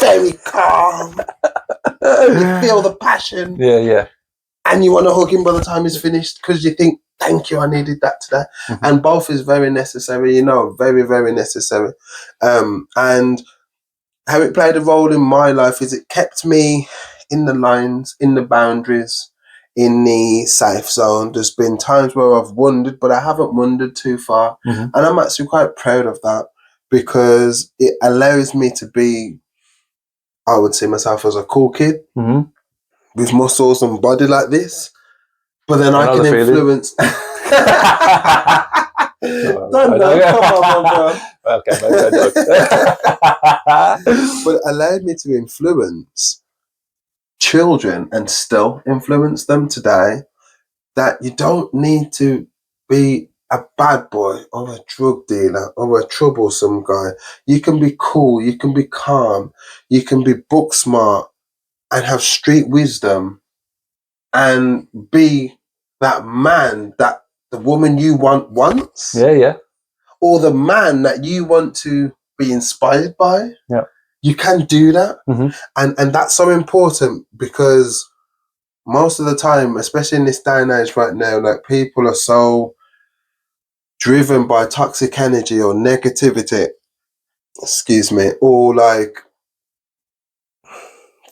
Very calm. You feel the passion. Yeah. And you want to hug him by the time he's finished because you think, thank you, I needed that today. And both is very necessary, you know, very, very necessary. And how it played a role in my life is it kept me in the lines, in the boundaries, in the safe zone. There's been times where I've wandered, but I haven't wandered too far. And I'm actually quite proud of that because it allows me to be, I would see myself as a cool kid with muscles and body like this, but then I can influence. Come on, bro. Okay, but it allowed me to influence children and still influence them today. That you don't need to be a bad boy or a drug dealer or a troublesome guy. You can be cool, you can be calm, you can be book smart and have street wisdom and be that man that the woman you want wants. Yeah. Or the man that you want to be inspired by. Yeah. You can do that. And that's so important because most of the time, especially in this day and age right now, like people are so driven by toxic energy or negativity, or like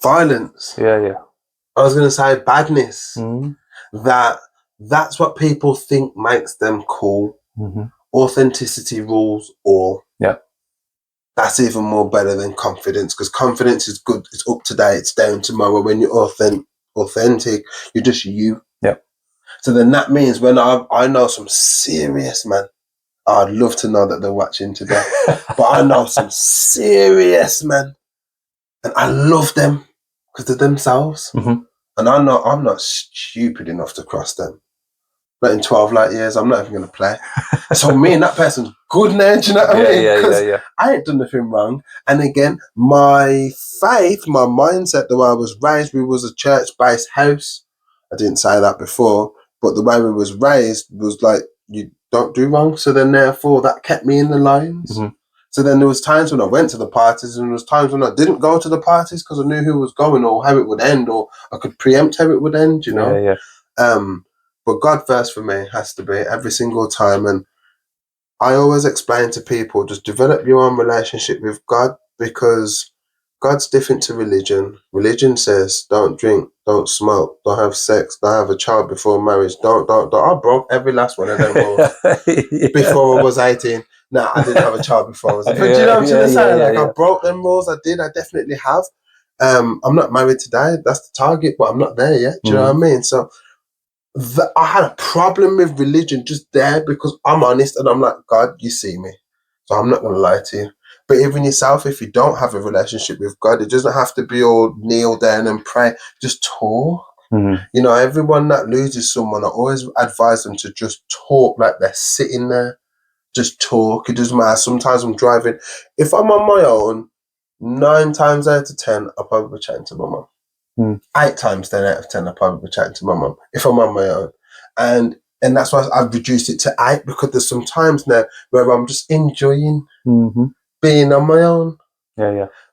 violence. Yeah. I was going to say badness. That's what people think makes them cool. Authenticity rules all. Yeah. That's even more better than confidence because confidence is good. It's up today. It's down tomorrow. When you're authentic, you're just you. Yeah. So then that means when I know some serious man, I'd love to know that they're watching today, but I know some serious men and I love them because they're themselves. And I know I'm not stupid enough to cross them. Not in 12 light years, I'm not even going to play. So me and that person's good now, do you know what I mean? Yeah. I ain't done nothing wrong. And again, my faith, my mindset, the way I was raised, we was a church-based house. I didn't say that before, but the way we was raised was like, you don't do wrong. So then therefore that kept me in the lines. So then there was times when I went to the parties and there was times when I didn't go to the parties because I knew who was going or how it would end or I could preempt how it would end, you know? Yeah. But God first for me has to be every single time. And I always explain to people, just develop your own relationship with God because God's different to religion. Religion says, don't drink, don't smoke, don't have sex, don't have a child before marriage, don't. I broke every last one of them rules before I was 18. Nah, I didn't have a child before I was. But do you know what I'm trying to say? Like, I broke them rules. I definitely have. I'm not married today. That's the target, but I'm not there yet. Do you know what I mean? So I had a problem with religion just there because I'm honest and I'm like, God, you see me. So I'm not going to lie to you. But even yourself, if you don't have a relationship with God, it doesn't have to be all kneel down and pray. Just talk. You know, everyone that loses someone, I always advise them to just talk like they're sitting there. Just talk. It doesn't matter. Sometimes I'm driving. If I'm on my own, 9 times out of 10, I'll probably be chatting to my mum. 8 times 10 out of 10, I'll probably be chatting to my mum if I'm on my own. And that's why I've reduced it to 8, because there's some times now where I'm just enjoying being on my own.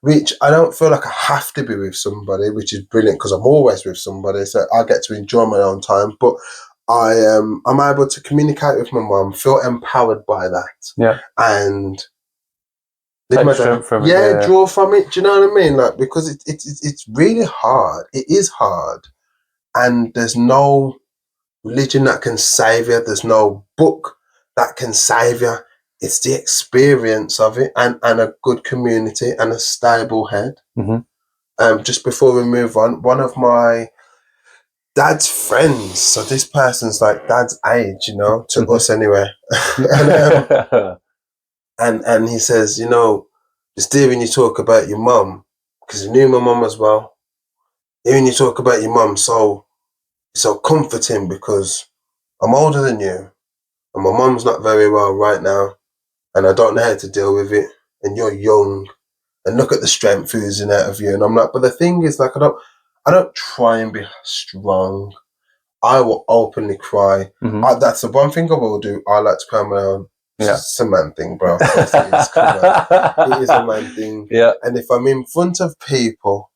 Which I don't feel like I have to be with somebody, which is brilliant because I'm always with somebody, so I get to enjoy my own time. But I'm able to communicate with my mum, feel empowered by that, and live my day. Draw from it. Do you know what I mean? Like, because it's really hard. It is hard, and there's no religion that can save you. There's no book that can save you. It's the experience of it, and a good community and a stable head. Just before we move on, one of my dad's friends, so this person's like dad's age, you know, to us anyway. and he says, you know, just hearing you talk about your mum, because he knew my mum as well. Hearing you talk about your mum, so comforting, because I'm older than you, and my mum's not very well right now, and I don't know how to deal with it, and you're young, and look at the strength oozing out of you. And I'm like, but the thing is, like, I don't try and be strong. I will openly cry. That's the one thing I will do. I like to cry on my own. It's a man thing, bro. It is a man thing. And if I'm in front of people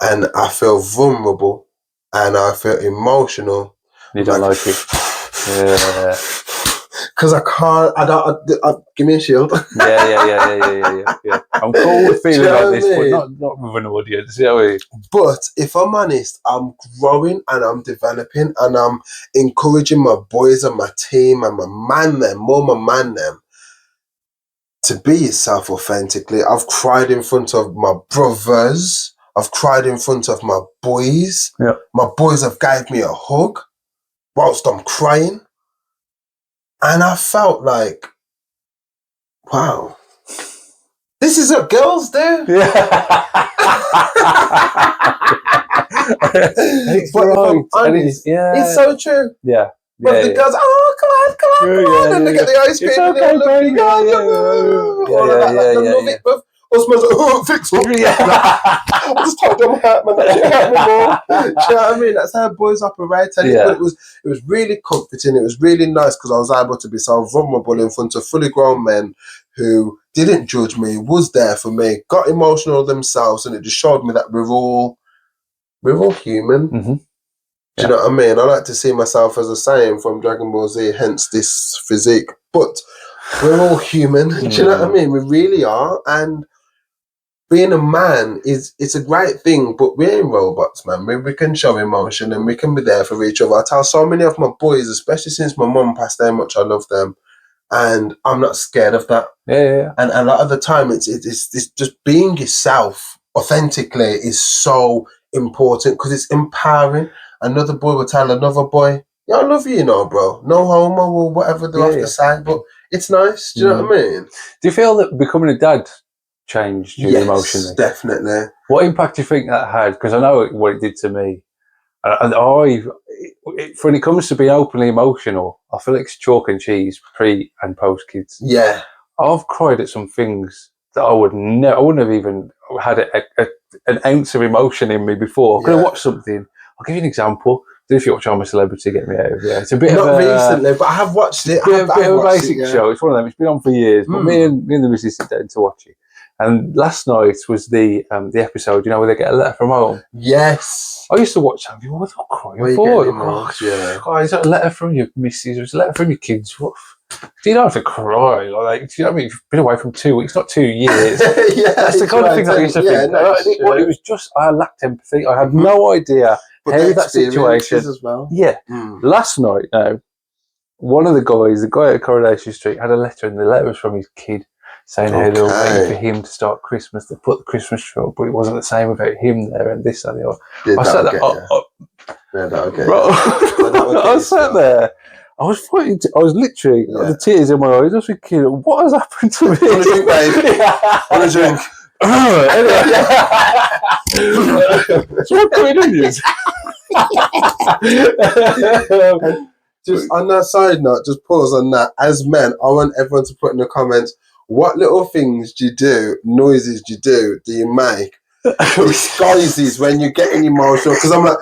and I feel vulnerable and I feel emotional, you don't like it. Because I can't. I give me a shield. Yeah. I'm cool with feeling like this, but not with an audience. You know what I mean? But if I'm honest, I'm growing and I'm developing and I'm encouraging my boys and my team and my man them to be yourself authentically. I've cried in front of my brothers. I've cried in front of my boys. My boys have gave me a hug whilst I'm crying. And I felt like, wow, this is what girls do. It's so true. But the girls, come on, and they get the ice cream and they're looking, all of that, like, they love it, but us man's like, fix up. I just told them hurt, man, that shit hurt me more. Do you know what I mean? That's how boys operate. But it was really comforting. It was really nice because I was able to be so vulnerable in front of fully grown men who didn't judge me, was there for me, got emotional themselves, and it just showed me that we're all human. Do you know what I mean? I like to see myself as a saying from Dragon Ball Z, hence this physique. But we're all human. Do you know what I mean? We really are. And being a man it's a great thing, but we ain't robots, man. We can show emotion and we can be there for each other. I tell so many of my boys, especially since my mum passed, how much I love them. And I'm not scared of that. And a lot of the time, it's just being yourself authentically is so important because it's empowering. Another boy will tell another boy, "Yeah, I love you, you know, bro. No homo," or whatever they have to say. But it's nice. Do you know what I mean? Do you feel that becoming a dad changed you emotionally? Definitely. What impact do you think that had? Because I know what it did to me. And when it comes to being openly emotional, I feel like it's chalk and cheese pre and post kids. Yeah. I've cried at some things that I wouldn't have even had an ounce of emotion in me before. I could have watched something. I'll give you an example. If you watch I'm a Celebrity, get me out of here. It's a bit not recently, but I have watched it. It's a bit of a basic show. It's one of them. It's been on for years, but me and the missus sit down to watch it. And last night was the episode, you know, where they get a letter from home. Yes. I used to watch that and think, what am I crying for? Guys, a letter from your missus, or a letter from your kids. What? You don't have to cry. Like, do you know what I mean? You've been away from 2 weeks, not 2 years. Yeah, That's the kind of thing that I used to think. It was just, I lacked empathy. I had no idea but how that situation. as well. Yeah. Last night, now, one of the guy at Coronation Street, had a letter, and the letter was from his kid saying how they were waiting for him to start Christmas. They put the Christmas tree up, but it wasn't the same without him there, and this and the other. I sat there. I sat there. I was fighting. I was literally the tears in my eyes. I was thinking, what has happened to me? Want a drink, babe? Want a drink? So what going on is? Just on that side note, just pause on that. As men, I want everyone to put in the comments, what little things do you do, noises do you make, disguises when you're getting emotional? Because I'm like,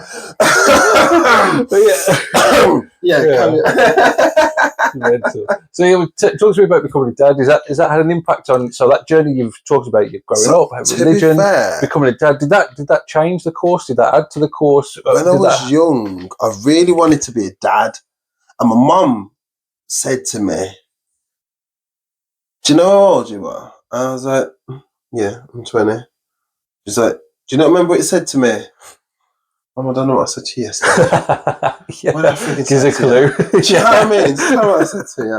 So talk to me about becoming a dad. Is that had an impact on? So that journey you've talked about, you growing up, religion, becoming a dad. Did that change the course? Did that add to the course? When I was young, I really wanted to be a dad, and my mum said to me, "Do you know how old you are?" I was like, "Yeah, I'm 20." She's like, "Do you not remember what you said to me?" I don't know what I said to you yesterday. What I freaking gives a clue. Do you know what I mean? Just tell me what I said to you.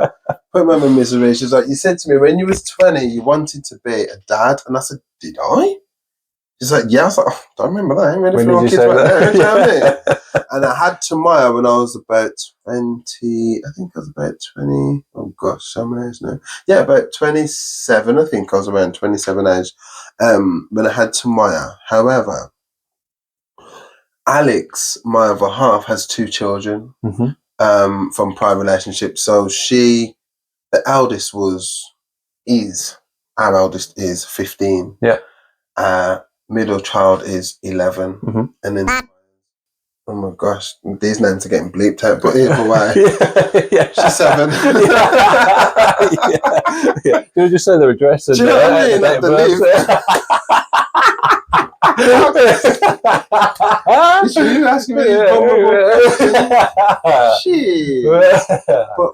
Put my misery. She's like, "You said to me when you was 20, you wanted to be a dad," and I said, "Did I?" She's like, "Yeah." I was like, "Oh, don't remember that. I ain't ready for all kids right there." Do you know what I mean? And I had Tamaya when I was about 20. I think I was about 20. Oh gosh, how many age now? Yeah, about 27. I think I was around 27 age. When I had Tamaya. However, Alex, my other half, has 2 children from prior relationships. So the eldest our eldest is 15. Yeah. Middle child is 11. And then, oh my gosh, these names are getting bleeped out, but either way, she's 7. You just say their address. Do you know what I mean? At the It's you asking me these vulnerable questions. Shit.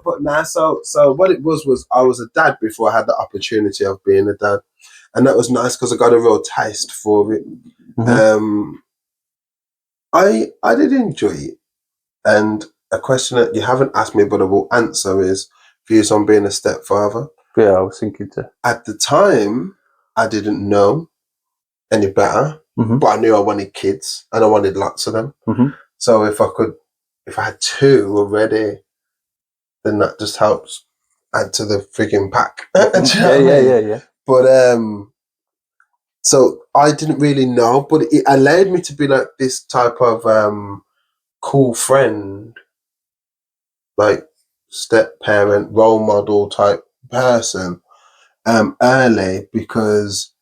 But now, so what it was I was a dad before I had the opportunity of being a dad, and that was nice because I got a real taste for it. I did enjoy it, and a question that you haven't asked me but I will answer is views on being a stepfather. Yeah, I was thinking to. At the time, I didn't know any better. But I knew I wanted kids and I wanted lots of them. So if I had 2 already, then that just helps add to the freaking pack. Yeah. But so I didn't really know, but it allowed me to be like this type of cool friend, like step parent, role model type person early, because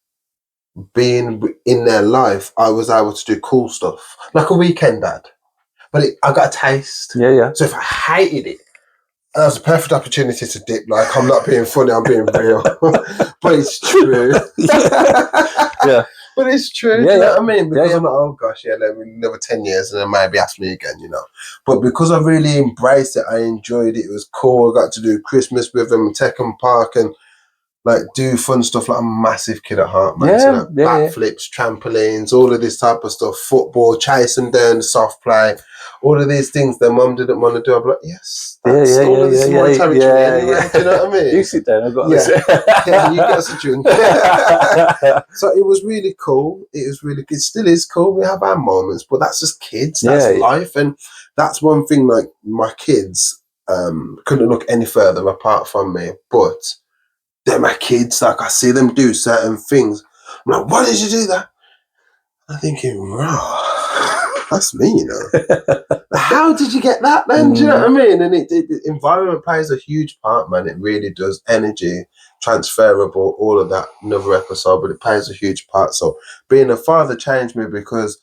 being in their life, I was able to do cool stuff, like a weekend dad. But I got a taste. Yeah. So if I hated it, that was a perfect opportunity to dip. Like, I'm not being funny, I'm being real. But it's true. Yeah. But it's true. Do you know what I mean? Because I'm like, oh gosh, another 10 years and then maybe ask me again, you know. But because I really embraced it, I enjoyed it. It was cool. I got to do Christmas with them, take them park and like do fun stuff. Like, I'm a massive kid at heart, man. So like backflips, trampolines, all of this type of stuff, football, chasing down, soft play, all of these things their mum didn't want to do. I'm like, yes, that's all of this is my territory anyway. Do you know what I mean? You sit down, I've got this. Yeah, you get us a drink. So it was really cool. It still is cool. We have our moments, but that's just kids. That's life. And that's one thing, like, my kids couldn't look any further apart from me, but they're my kids. Like, I see them do certain things. I'm like, why did you do that? I'm thinking, that's me, you know. How did you get that then? Do you know what I mean? And the environment plays a huge part, man. It really does. Energy, transferable, all of that. Another episode, but it plays a huge part. So being a father changed me because,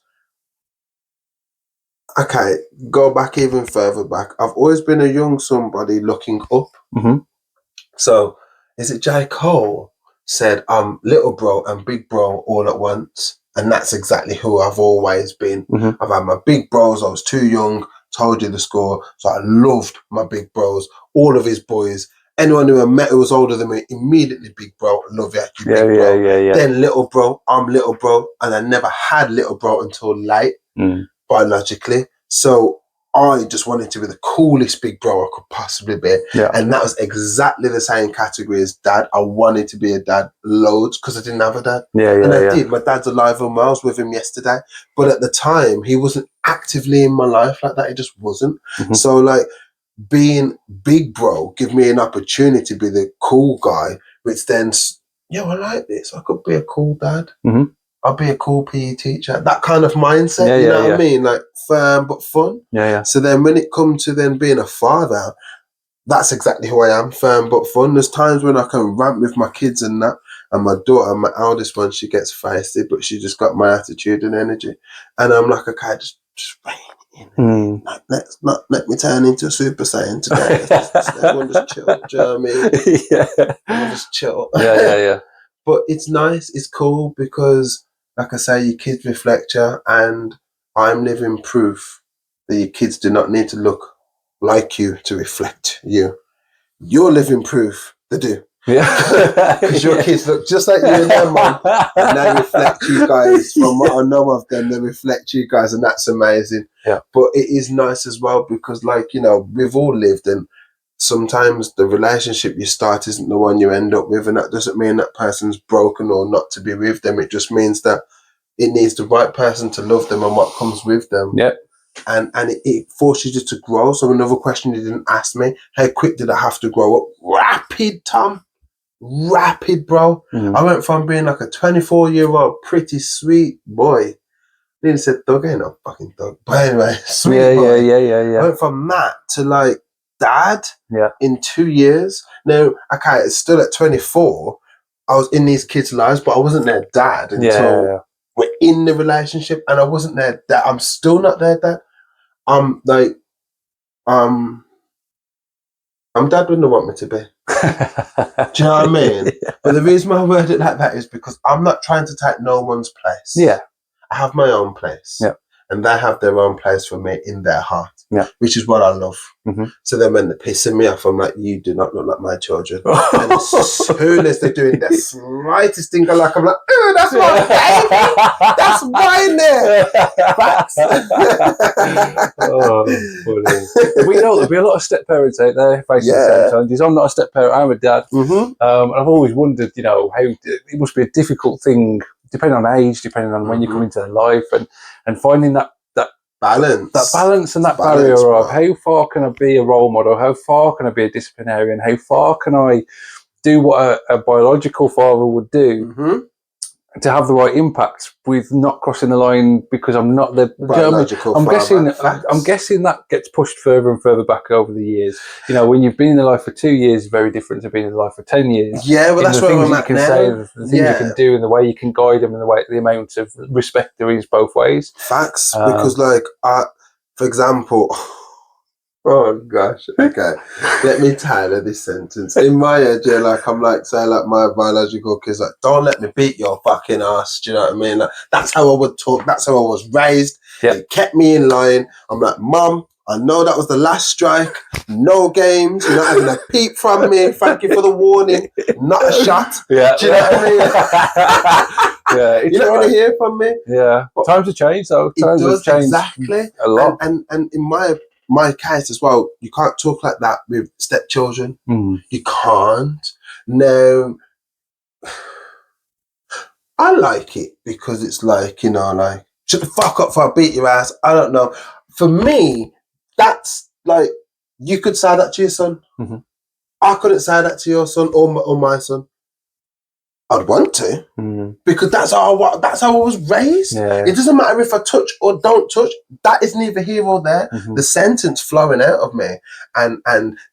okay, go back even further back. I've always been a young somebody looking up. So, is it J. Cole said, I'm little bro and big bro all at once? And that's exactly who I've always been. I've had my big bros. I was too young, told you the score. So I loved my big bros, all of his boys, anyone who I met who was older than me, immediately big bro, love you, big bro. Yeah. Then little bro, I'm little bro, and I never had little bro until late, biologically. So I just wanted to be the coolest big bro I could possibly be. Yeah. And that was exactly the same category as dad. I wanted to be a dad loads because I didn't have a dad. And I did. My dad's alive and well. I was with him yesterday. But at the time, he wasn't actively in my life like that. He just wasn't. So like being big bro gave me an opportunity to be the cool guy, which then, I like this. I could be a cool dad. I'll be a cool PE teacher. That kind of mindset, you know what I mean? Like firm but fun. So then when it comes to then being a father, that's exactly who I am, firm but fun. There's times when I can rant with my kids and that, and my daughter, my eldest one, she gets feisty, but she just got my attitude and energy. And I'm like, okay, just rein it in. Like, let's not let me turn into a Super Saiyan today. Everyone just chill. Do you know what I mean? Everyone just chill. But it's nice, it's cool because, like I say, your kids reflect you, and I'm living proof that your kids do not need to look like you to reflect you. You're living proof they do. Because your kids look just like you and them, man. And they reflect you guys. From what I know of them, they reflect you guys, and that's amazing. But it is nice as well because, like, we've all lived, and sometimes the relationship you start isn't the one you end up with, and that doesn't mean that person's broken or not to be with them. It just means that it needs the right person to love them and what comes with them. And it forces you to grow. So another question you didn't ask me, how quick did I have to grow up? Rapid, Tom. Rapid, bro. I went from being like a 24-year-old pretty sweet boy. Then said thug, ain't no fucking thug. But anyway, sweet boy. I went from that to like dad in 2 years. Now, okay, it's still at 24. I was in these kids' lives, but I wasn't their dad until we're in the relationship, and I wasn't their dad. I'm still not their dad. I'm dad when they want me to be. Do you know what I mean? But the reason why I word it like that is because I'm not trying to take no one's place. I have my own place. And they have their own place for me in their heart. Which is what I love. So then when they're pissing me off, I'm like, you do not look like my children. And as soon as they're doing the slightest thing I'm like, oh, that's my baby. That's mine there. We know there'll be a lot of step parents out there facing the same challenges. I'm not a step parent, I'm a dad. And I've always wondered, how it must be a difficult thing, depending on age, depending on when you come into their life, and finding that balance and that barrier of how far can I be a role model, how far can I be a disciplinarian, how far can I do what a biological father would do to have the right impact with not crossing the line because I'm not the biological father. I'm guessing that gets pushed further and further back over the years. When you've been in the life for 2 years is very different to being in the life for 10 years. Well, that's what I'm at now. The things you can do and the way you can guide them and the amount of respect there is both ways. Facts. Because for example, oh gosh, okay. Let me tailor this sentence. In my head, I'm like saying like my biological kids, like, don't let me beat your fucking ass. Do you know what I mean? Like, that's how I would talk. That's how I was raised. It kept me in line. I'm like, Mum, I know that was the last strike. No games. You're not having a peep from me. Thank you for the warning. Not a shot. Do you know what I mean? You don't want to hear from me. But times have changed, though. Times have changed exactly a lot. And in my case as well, you can't talk like that with stepchildren. You can't. No. I like it because it's like, like, shut the fuck up before I beat your ass. I don't know. For me, that's like, you could say that to your son. I couldn't say that to your son or my son. I'd want to because that's how I was raised. It doesn't matter if I touch or don't touch. That is neither here or there. The sentence flowing out of me and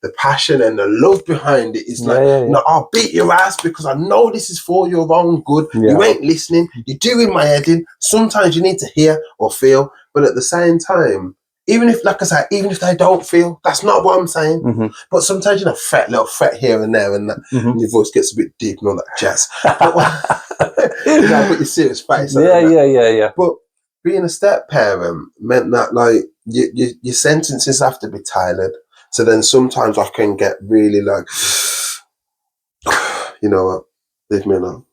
the passion and the love behind it is like, no, I'll beat your ass because I know this is for your own good. You ain't listening. You're doing my head in. Sometimes you need to hear or feel, but at the same time, even if, like I say, even if they don't feel, that's not what I'm saying. But sometimes, little fret here and there, and that, and your voice gets a bit deep and all that jazz. Put your serious face on that. But being a step parent meant that, like, your sentences have to be tailored. So then sometimes I can get really like, you know what? Leave me alone.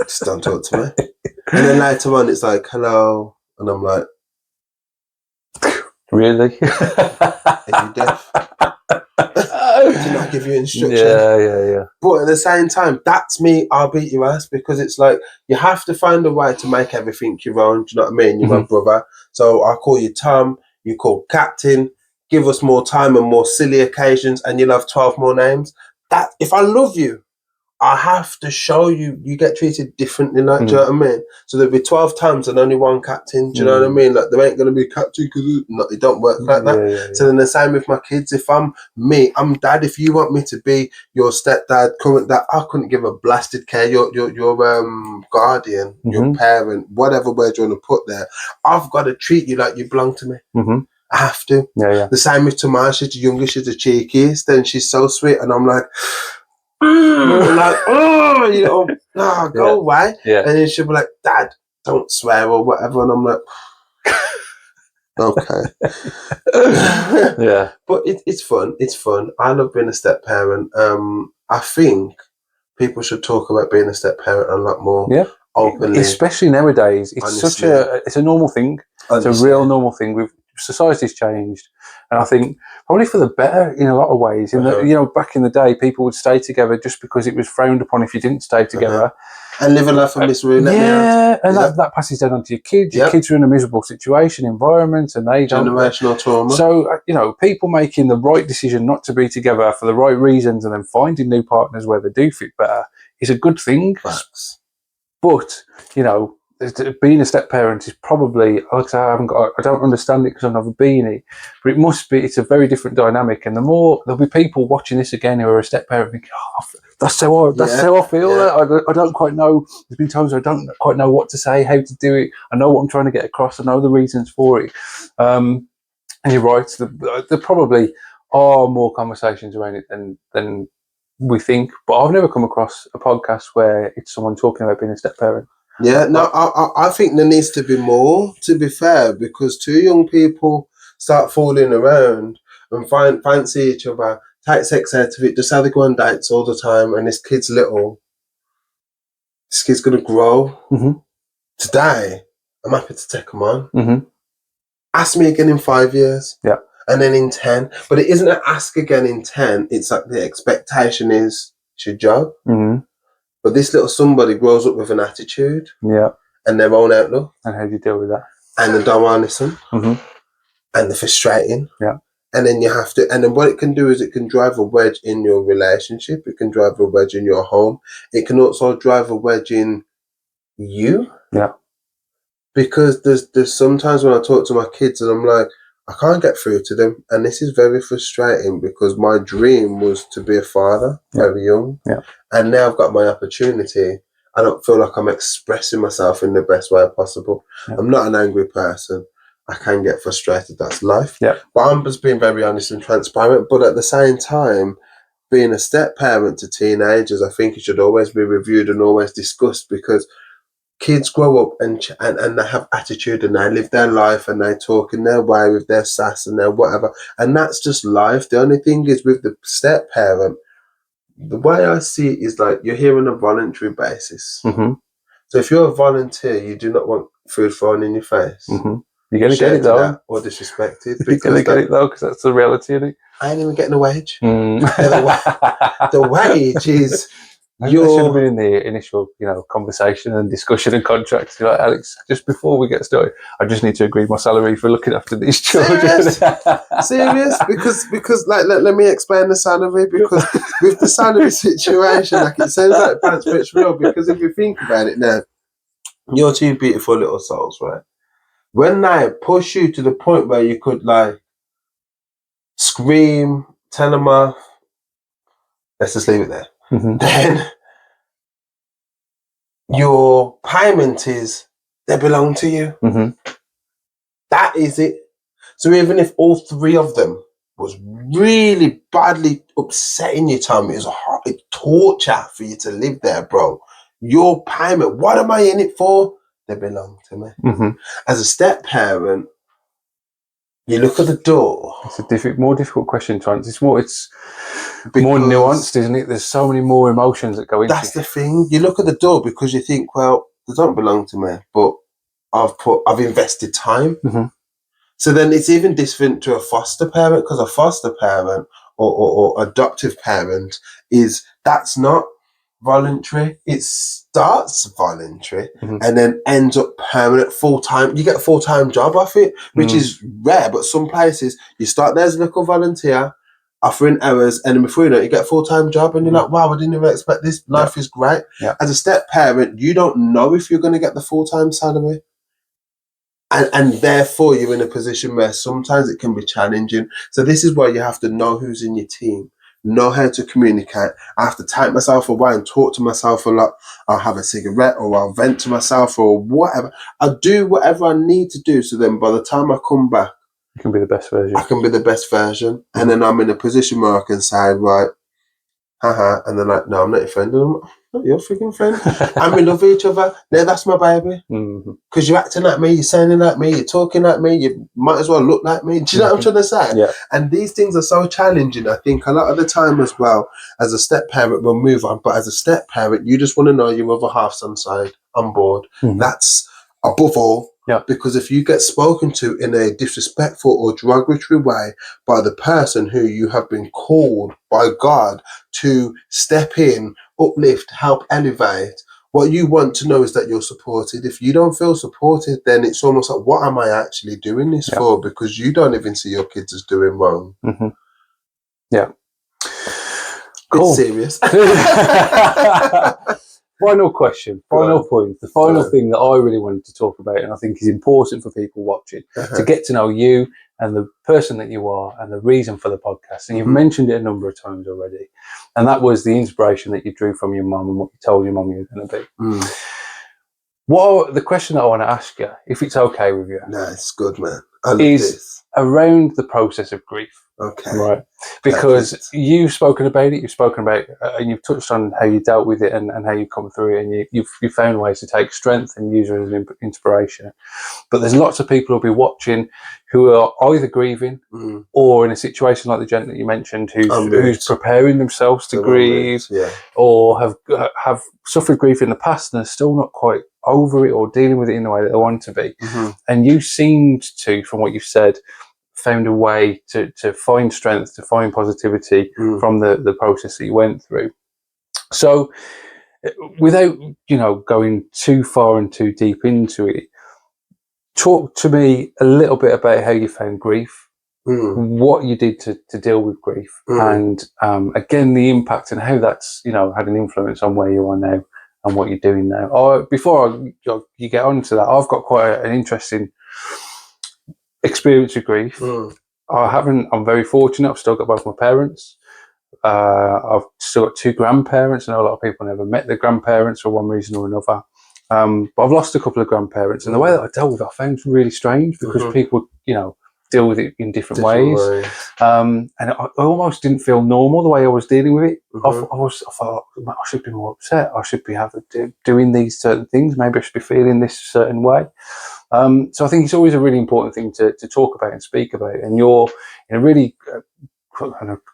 Just don't talk to me. And then later on, it's like, hello. And I'm like, really? are you deaf? Did I give you instruction? Yeah. But at the same time, that's me, I'll beat your ass, because it's like, you have to find a way to make everything your own. Do you know what I mean? You're my brother. So I'll call you Tom, you call Captain, give us more time and more silly occasions, and you'll have 12 more names. That, if I love you, I have to show you, you get treated differently, like, do you know what I mean? So there'll be 12 times and only one captain, do you know what I mean? Like, there ain't going to be a captain because it don't work like that. So then the same with my kids. If I'm me, I'm dad. If you want me to be your stepdad, current dad, I couldn't give a blasted care. Your guardian, your parent, whatever word you want to put there. I've got to treat you like you belong to me. I have to. The same with Tamara. She's the youngest, she's the cheekiest, and she's so sweet. And I'm like, like, oh, you know, no, go away. And then she'll be like, Dad, don't swear or whatever. And I'm like, okay. But it's fun. It's fun. I love being a step parent. I think people should talk about being a step parent a lot more openly. Especially nowadays. It's it's a normal thing. Honestly. It's a real normal thing. Society's changed. And I think probably for the better in a lot of ways. In the, you know, back in the day, people would stay together just because it was frowned upon if you didn't stay together. And live a life of misery. And that passes down onto your kids. Your kids are in a miserable situation, environment, and they don't. Generational trauma. So, you know, people making the right decision not to be together for the right reasons and then finding new partners where they do fit better is a good thing. Facts. But, you know, being a step parent is probably, like I say, I don't understand it because I've never been it, but it's a very different dynamic. And there'll be people watching this again who are a step parent thinking, oh, that's how I feel. I don't quite know. There's been times where I don't quite know what to say, how to do it. I know what I'm trying to get across. I know the reasons for it. And you're right. There probably are more conversations around it than we think. But I've never come across a podcast where it's someone talking about being a step parent. Yeah, no, I think there needs to be more, to be fair, because two young people start fooling around and fancy each other, take sex out of it, just how they go on dates all the time, and this kid's little. This kid's going to grow. Today, I'm happy to take him on. Ask me again in 5 years. Yeah. And then in 10. But it isn't an ask again in 10. It's like the expectation is it's your job. But this little somebody grows up with an attitude and their own outlook. And how do you deal with that? And they don't want to listen. And they're frustrating. Yeah. And then you have to, and then what it can do is it can drive a wedge in your relationship. It can drive a wedge in your home. It can also drive a wedge in you. Yeah. Because there's sometimes when I talk to my kids and I'm like, I can't get through to them. And this is very frustrating because my dream was to be a father very young. Yeah. And now I've got my opportunity. I don't feel like I'm expressing myself in the best way possible. Yeah. I'm not an angry person. I can get frustrated. That's life. Yeah. But I'm just being very honest and transparent. But at the same time, being a step parent to teenagers, I think it should always be reviewed and always discussed because kids grow up and they have attitude and they live their life and they talk in their way with their sass and their whatever. And that's just life. The only thing is with the step parent, the way I see it is like you're here on a voluntary basis. So if you're a volunteer, you do not want food thrown in your face. You're going to get it though. Or disrespected. You're going to get it though because that's the reality of it. I ain't even getting a wage. The wage is... That should have been in the initial, conversation and discussion and contracts. You're like, Alex, just before we get started, I just need to agree my salary for looking after these children. Serious? Because let me explain the salary. Because with the salary situation, like it sounds like it's real. Because if you think about it now, you're two beautiful little souls, right? When they push you to the point where you could scream, tell them off, let's just leave it there. Then your payment is they belong to you. That is it. So even if all three of them was really badly upsetting your time, it was a torture for you to live there, bro. Your payment, what am I in it for? They belong to me. As a step parent, You look at the door. It's a more difficult question to answer. It's more Because nuanced, isn't it? There's so many more emotions that go into that's the thing. You look at the door because you think, well, they don't belong to me, but I've invested time. Mhm. So then it's even different to a foster parent, because a foster parent or adoptive parent that's not voluntary. It starts voluntary Mhm. and then ends up permanent, full-time. You get a full-time job off it, which is rare, but some places you start there as a little volunteer, offering hours, and then before you know it, you get a full-time job and you're like, wow, I didn't even expect this. Life is great. Yeah. As a step parent, you don't know if you're going to get the full-time salary. And therefore, you're in a position where sometimes it can be challenging. So this is why you have to know who's in your team, know how to communicate. I have to take myself away and talk to myself a lot. I'll have a cigarette or I'll vent to myself or whatever. I'll do whatever I need to do. So then by the time I come back, You can be the best version. I can be the best version. And then I'm in a position where I can say, right, haha. And they're like, no, I'm not your friend. And I'm like, not your freaking friend. And we love each other. Yeah, that's my baby. Because you're acting like me, you're sounding like me, you're talking like me, you might as well look like me. Do you know what I'm trying to say? Yeah. And these things are so challenging, I think, a lot of the time as well. As a step parent, we'll move on. But as a step parent, you just want to know your other half's on board. That's above all. Yeah. Because if you get spoken to in a disrespectful or derogatory way by the person who you have been called by God to step in, uplift, help elevate, what you want to know is that you're supported. If you don't feel supported, then it's almost like, what am I actually doing this for? Because you don't even see your kids as doing wrong. Yeah. Cool. Serious. Final question, final point, the final thing that I really wanted to talk about, and I think is important for people watching, to get to know you and the person that you are and the reason for the podcast. And you've mentioned it a number of times already. And that was the inspiration that you drew from your mum and what you told your mum you were going to be. The question that I want to ask you, if it's okay with you, no, it's good, man. I love is this. Around the process of grief. Okay. Right. Because you've spoken about it, and you've touched on how you dealt with it and how you come through it, and you've found ways to take strength and use it as an inspiration. But there's lots of people who'll be watching who are either grieving or in a situation like the gent that you mentioned who's preparing themselves to grieve or have suffered grief in the past and are still not quite over it or dealing with it in the way that they want to be. And you seemed to, from what you've said, found a way to find strength, to find positivity from the process that you went through. So without, going too far and too deep into it, talk to me a little bit about how you found grief, what you did to deal with grief, and again, the impact and how that's, had an influence on where you are now and what you're doing now. Before you get on to that, I've got quite an interesting experience of grief. I'm very fortunate. I've still got both my parents. I've still got two grandparents. I know a lot of people never met their grandparents for one reason or another. But I've lost a couple of grandparents, and the way that I dealt with it, I found really strange because people, deal with it in different ways. And I almost didn't feel normal the way I was dealing with it. I thought, I should be more upset. I should be doing these certain things. Maybe I should be feeling this certain way. So I think it's always a really important thing to talk about and speak about. And you're in a really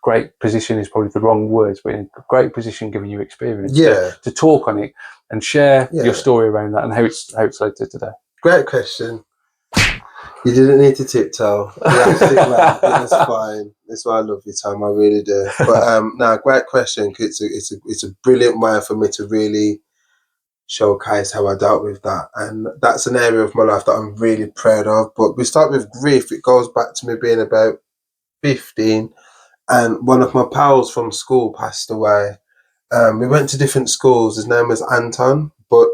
great position is probably the wrong words, but in a great position given your experience to talk on it and share your story around that and how it's led to today. Great question. You didn't need to tiptoe. You're absolutely right. It was fine. That's why I love your time. I really do. But great question. It's a brilliant way for me to really showcase how I dealt with that, and that's an area of my life that I'm really proud of. But we start with grief. It goes back to me being about 15, and one of my pals from school passed away. We went to different schools. His name was Anton, but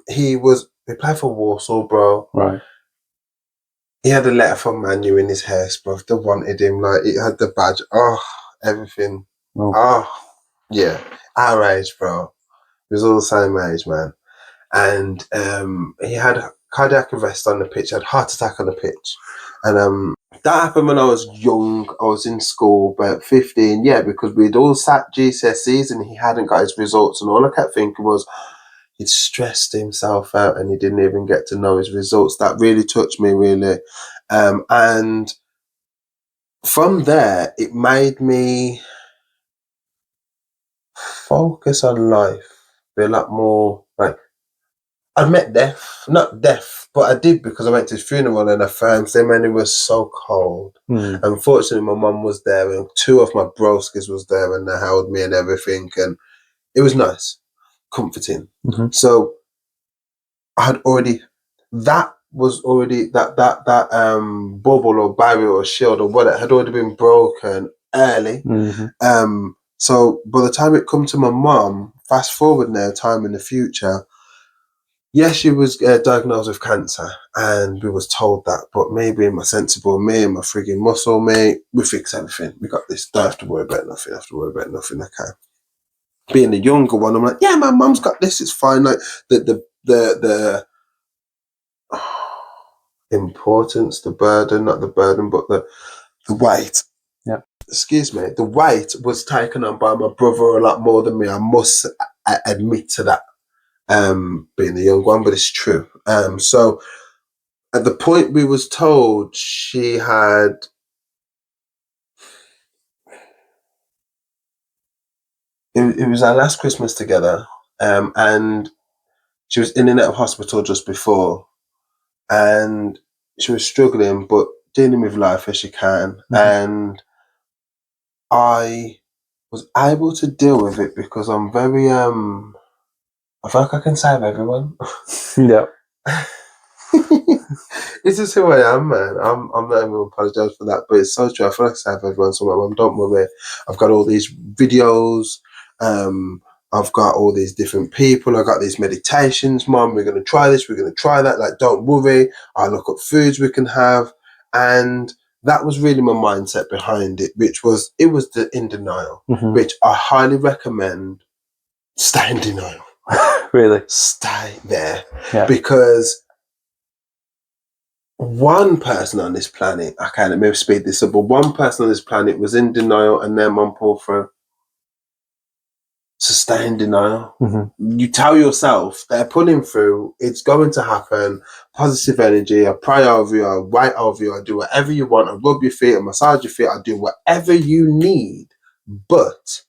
he played for Warsaw, bro. Right. He had a letter from Manu in his house, bro. They wanted him. Like, it had the badge. Everything. Yeah. Our age, bro. It was all the same age, man. And he had cardiac arrest on the pitch, had heart attack on the pitch. And that happened when I was young. I was in school, about 15, because we'd all sat GCSEs and he hadn't got his results. And all I kept thinking was, he'd stressed himself out and he didn't even get to know his results. That really touched me, really. And from there, it made me focus on life, be a lot more like, I met death, not death, but I did because I went to his funeral and I found him and it was so cold. Unfortunately, my mum was there and two of my broskis was there and they held me and everything, and it was nice, comforting. So I had already, that was already, that bubble or barrier or shield or whatever had already been broken early. So by the time it come to my mum, fast forward now, time in the future, yes, she was diagnosed with cancer, and we was told that. But maybe my sensible me and my frigging muscle me, we fix everything. We got this. Don't have to worry about nothing. Have to worry about nothing. Okay. Being the younger one, I'm like, yeah, my mum's got this. It's fine. Like the importance, the burden, not the burden, but the weight. Yeah. Excuse me. The weight was taken on by my brother a lot more than me. I must admit to that. Being the young one, but it's true. So at the point we was told she had it was our last Christmas together, and she was in and out of hospital just before, and she was struggling but dealing with life as she can, and I was able to deal with it because I'm very I feel like I can save everyone. Yeah. This is who I am, man. I'm not even apologise for that, but it's so true. I feel like I save everyone. So my mum, don't worry. I've got all these videos. I've got all these different people. I got these meditations. Mum, we're going to try this. We're going to try that. Like, don't worry. I look up foods we can have, and that was really my mindset behind it, which was the in denial, which I highly recommend. Stay in denial. Really? Stay there. Yeah. Because one person on this planet, okay, let me speed this up, but one person on this planet was in denial and their mum pulled through. So stay in denial. You tell yourself they're pulling through, it's going to happen, positive energy, I pray over you, I wait over you, I do whatever you want, I rub your feet, I massage your feet, I do whatever you need, but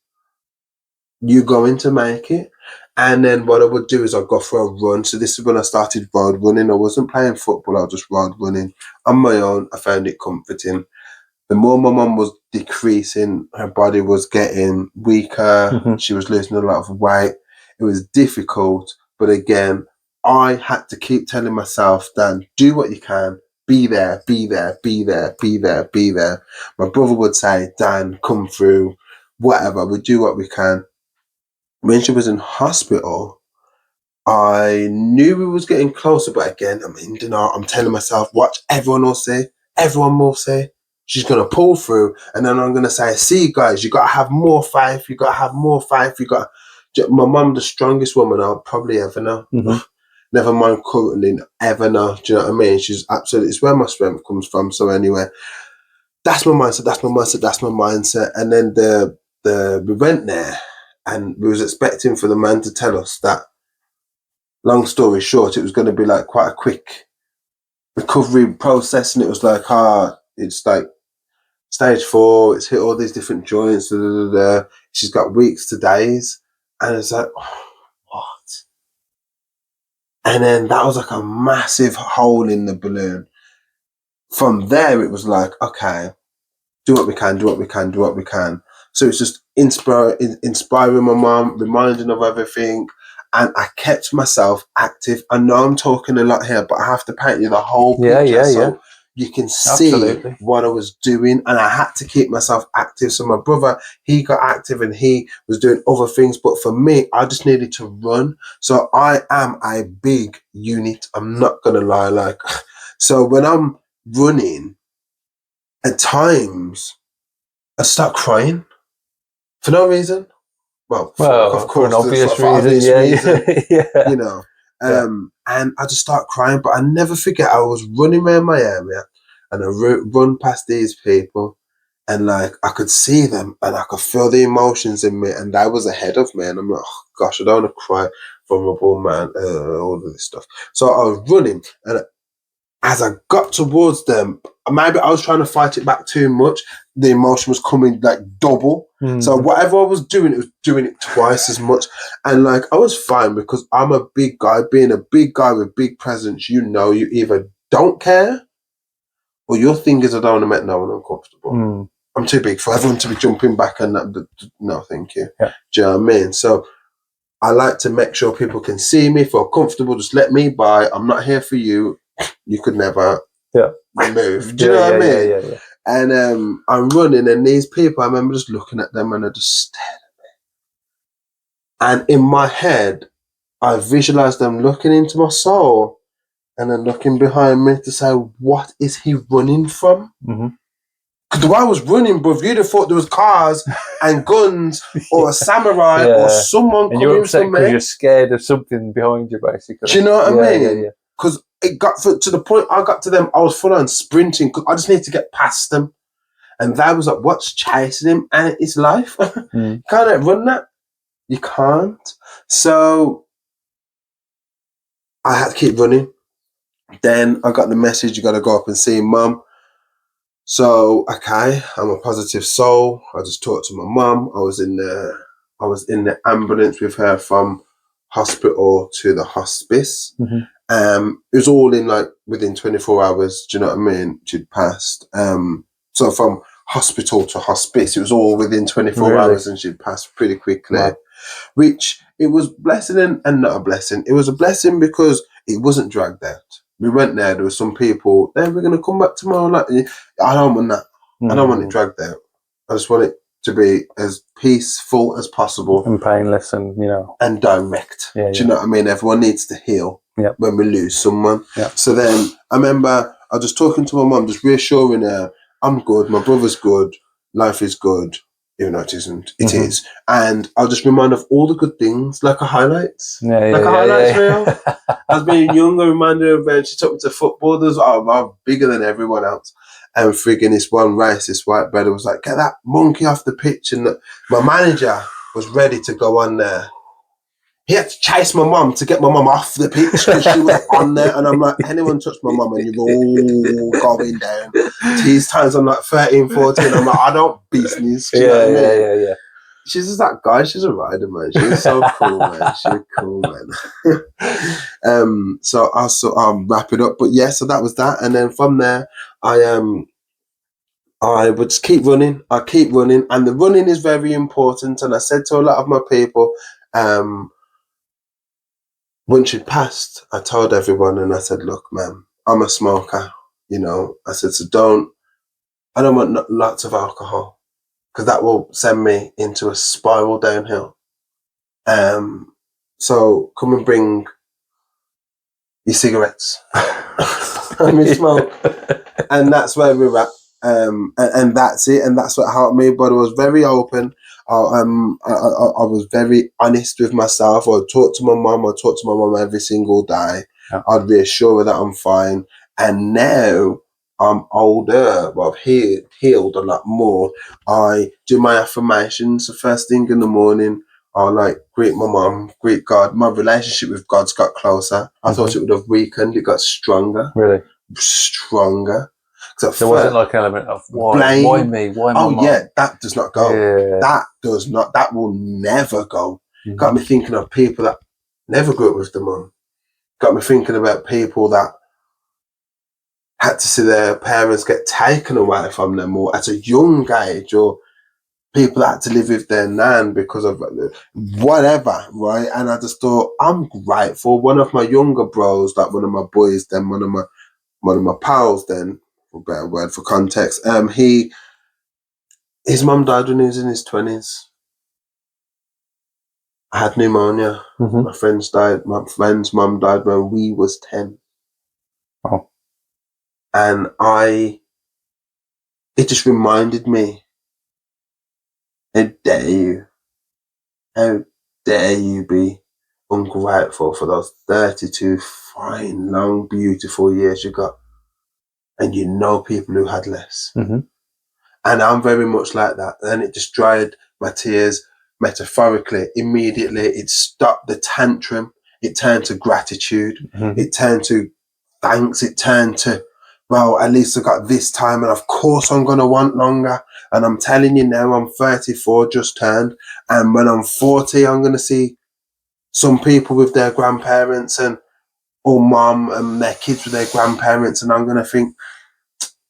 you're going to make it. And then what I would do is I'd go for a run. So this is when I started road running. I wasn't playing football, I was just road running on my own. I found it comforting. The more my mum was decreasing, her body was getting weaker. She was losing a lot of weight. It was difficult. But again, I had to keep telling myself, Dan, do what you can. Be there, be there, be there, be there, be there. My brother would say, Dan, come through, whatever. We do what we can. When she was in hospital, I knew we was getting closer, but again, I'm telling myself, watch, everyone will say, she's going to pull through, and then I'm going to say, see, guys, you got to have more faith, my mum, the strongest woman I'll probably ever know. Never mind currently, ever know, do you know what I mean? She's absolutely, it's where my strength comes from, so anyway, that's my mindset, and then we went there, and we was expecting for the man to tell us that, long story short, it was going to be like quite a quick recovery process, and it was like, it's like stage 4, it's hit all these different joints, she's got weeks to days, and it's like, what? And then that was like a massive hole in the balloon. From there, it was like, okay, do what we can. So it's just inspiring my mum, reminding of everything. And I kept myself active. I know I'm talking a lot here, but I have to paint you the whole picture so you can see what I was doing. And I had to keep myself active. So my brother, he got active and he was doing other things. But for me, I just needed to run. So I am a big unit. I'm not going to lie. So when I'm running, at times, I start crying for no reason. Well, of course, for an obvious reason, yeah. you know. And I just start crying, but I never forget. I was running around my area, and I run past these people, and like I could see them, and I could feel the emotions in me, and they was ahead of me, and I'm like, oh gosh, I don't want to cry, vulnerable man, all of this stuff. So I was running, and as I got towards them, maybe I was trying to fight it back too much. The emotion was coming like double. So whatever I was doing, it was doing it twice as much. And like, I was fine because I'm a big guy. Being a big guy with big presence, you either don't care or your thing is I don't want to make no one uncomfortable. I'm too big for everyone to be jumping back and that. No, thank you. Yeah. Do you know what I mean? So I like to make sure people can see me, feel comfortable. Just let me by. I'm not here for you. You could never move. Do you know what I mean? Yeah. And I'm running, and these people, I remember just looking at them, and I just stared at me. And in my head, I visualized them looking into my soul, and then looking behind me to say, "What is he running from?" Because the way I was running, bro, you'd have thought there was cars and guns or a samurai or someone and you're upset coming from me. because you're scared of something behind you, basically. Do you know what I mean? Yeah. Because it got to the point I got to them, I was full on sprinting because I just need to get past them. And they was like, what's chasing him? And it's life. You can't run that. You can't. So I had to keep running. Then I got the message, you got to go up and see Mum. So, okay, I'm a positive soul. I just talked to my mum. I was in the ambulance with her from hospital to the hospice. It was all in like within 24 hours. Do you know what I mean? She'd passed. So from hospital to hospice, it was all within 24 hours, and she'd passed pretty quickly. Wow. Which it was blessing and not a blessing. It was a blessing because it wasn't dragged out. We went there were some people, we're going to come back tomorrow. Like, I don't want that. I don't want it dragged out. I just want it to be as peaceful as possible. And painless and, and direct. Yeah, Do you know what I mean? Everyone needs to heal when we lose someone. So then I remember I was just talking to my mum, just reassuring her, I'm good, my brother's good, life is good. Even though it isn't, it is. And I'll just remind of all the good things, like a highlights. Highlights reel. I was being young, I reminded her of when she took me to football. There was, I'm bigger than everyone else. And frigging this one race, this white brother was like, get that monkey off the pitch. And my manager was ready to go on there. He had to chase my mum to get my mum off the pitch because she was on there. And I'm like, anyone touch my mum and you're all going down. These times I'm like 13, 14. I'm like, I don't business. Do you know what I mean? She's just that guy. She's a rider, man. She's so cool, man. She's cool, man. So I'll wrap it up. But yeah, so that was that. And then from there, I would just keep running. I keep running. And the running is very important. And I said to a lot of my people, when she passed, I told everyone and I said, look, man, I'm a smoker, I said, so I don't want lots of alcohol because that will send me into a spiral downhill. So come and bring your cigarettes and we smoke. And that's where we're at. And that's it. And that's what helped me. But I was very open. I was very honest with myself. I'd talk to my mum every single day. I'd reassure her that I'm fine. And now I'm older, but I've healed a lot more. I do my affirmations the first thing in the morning. I greet my mum, greet God. My relationship with God's got closer. I thought it would have weakened. It got stronger. Really? Stronger. There wasn't like an element of blame. Why me? Why my mum? Yeah, that does not go. Yeah. That will never go. Got me thinking of people that never grew up with the mum. Got me thinking about people that had to see their parents get taken away from them or at a young age, or people that had to live with their nan because of whatever, right? And I just thought, I'm grateful. One of my younger bros, like one of my boys, then one of my pals, then, a better word for context, his mum died when he was in his 20s. I had pneumonia. My friend's mum died when we was 10. Oh. And it just reminded me, how dare you be ungrateful for those 32 fine, long, beautiful years you got. And people who had less. And I'm very much like that. And it just dried my tears metaphorically. Immediately, it stopped the tantrum. It turned to gratitude. It turned to thanks, it turned to, well, at least I got this time, and of course I'm going to want longer. And I'm telling you now, I'm 34, just turned, and when I'm 40, I'm going to see some people with their grandparents and or mum and their kids with their grandparents, and I'm going to think,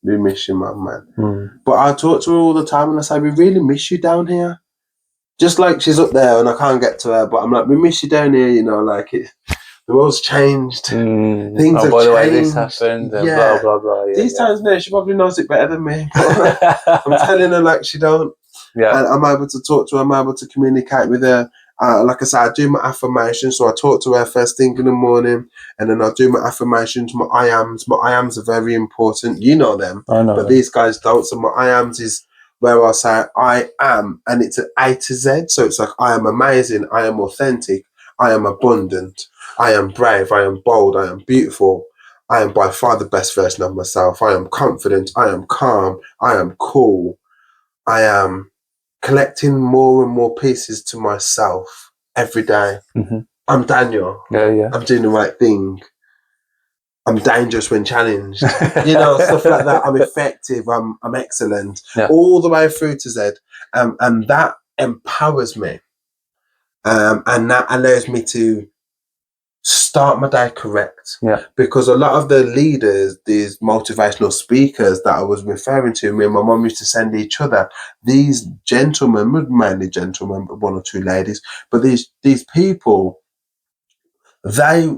we miss you, man. But I talk to her all the time, and I say, we really miss you down here. Just like she's up there, and I can't get to her, but I'm like, we miss you down here, like it. The world's changed. Things have by the changed. way, this happened, and blah, blah, blah. Yeah, These times now, she probably knows it better than me. I'm telling her like she don't. Yeah. And I'm able to talk to her, I'm able to communicate with her. Like I said, I do my affirmations, so I talk to her first thing in the morning, and then I do my affirmations, my I ams. My I ams are very important. You know them. I know. But these guys don't. So my I ams is where I say I am, and it's an A to Z. So it's like, I am amazing, I am authentic, I am abundant, I am brave, I am bold, I am beautiful, I am by far the best version of myself, I am confident, I am calm, I am cool, I am collecting more and more pieces to myself every day. I'm Daniel. Yeah. I'm doing the right thing. I'm dangerous when challenged. Stuff like that. I'm effective. I'm excellent. Yeah. All the way through to Z. And that empowers me. And that allows me to start my day correct. Yeah. Because a lot of the leaders, these motivational speakers that I was referring to, me and my mum used to send each other, these gentlemen, mainly gentlemen, but one or two ladies, but these people, they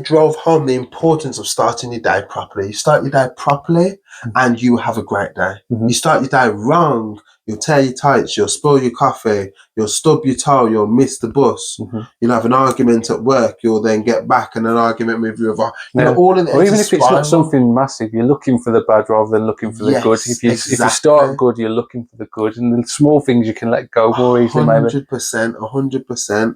drove home the importance of starting your day properly. You start your day properly and you have a great day. You start your day wrong, you'll tear your tights, you'll spill your coffee, you'll stub your toe, you'll miss the bus, you'll have an argument at work, you'll then get back and an argument with your other. All of it. Or even if it's not something massive, you're looking for the bad rather than looking for the good. If you start good, you're looking for the good, and the small things you can let go more easily. 100%.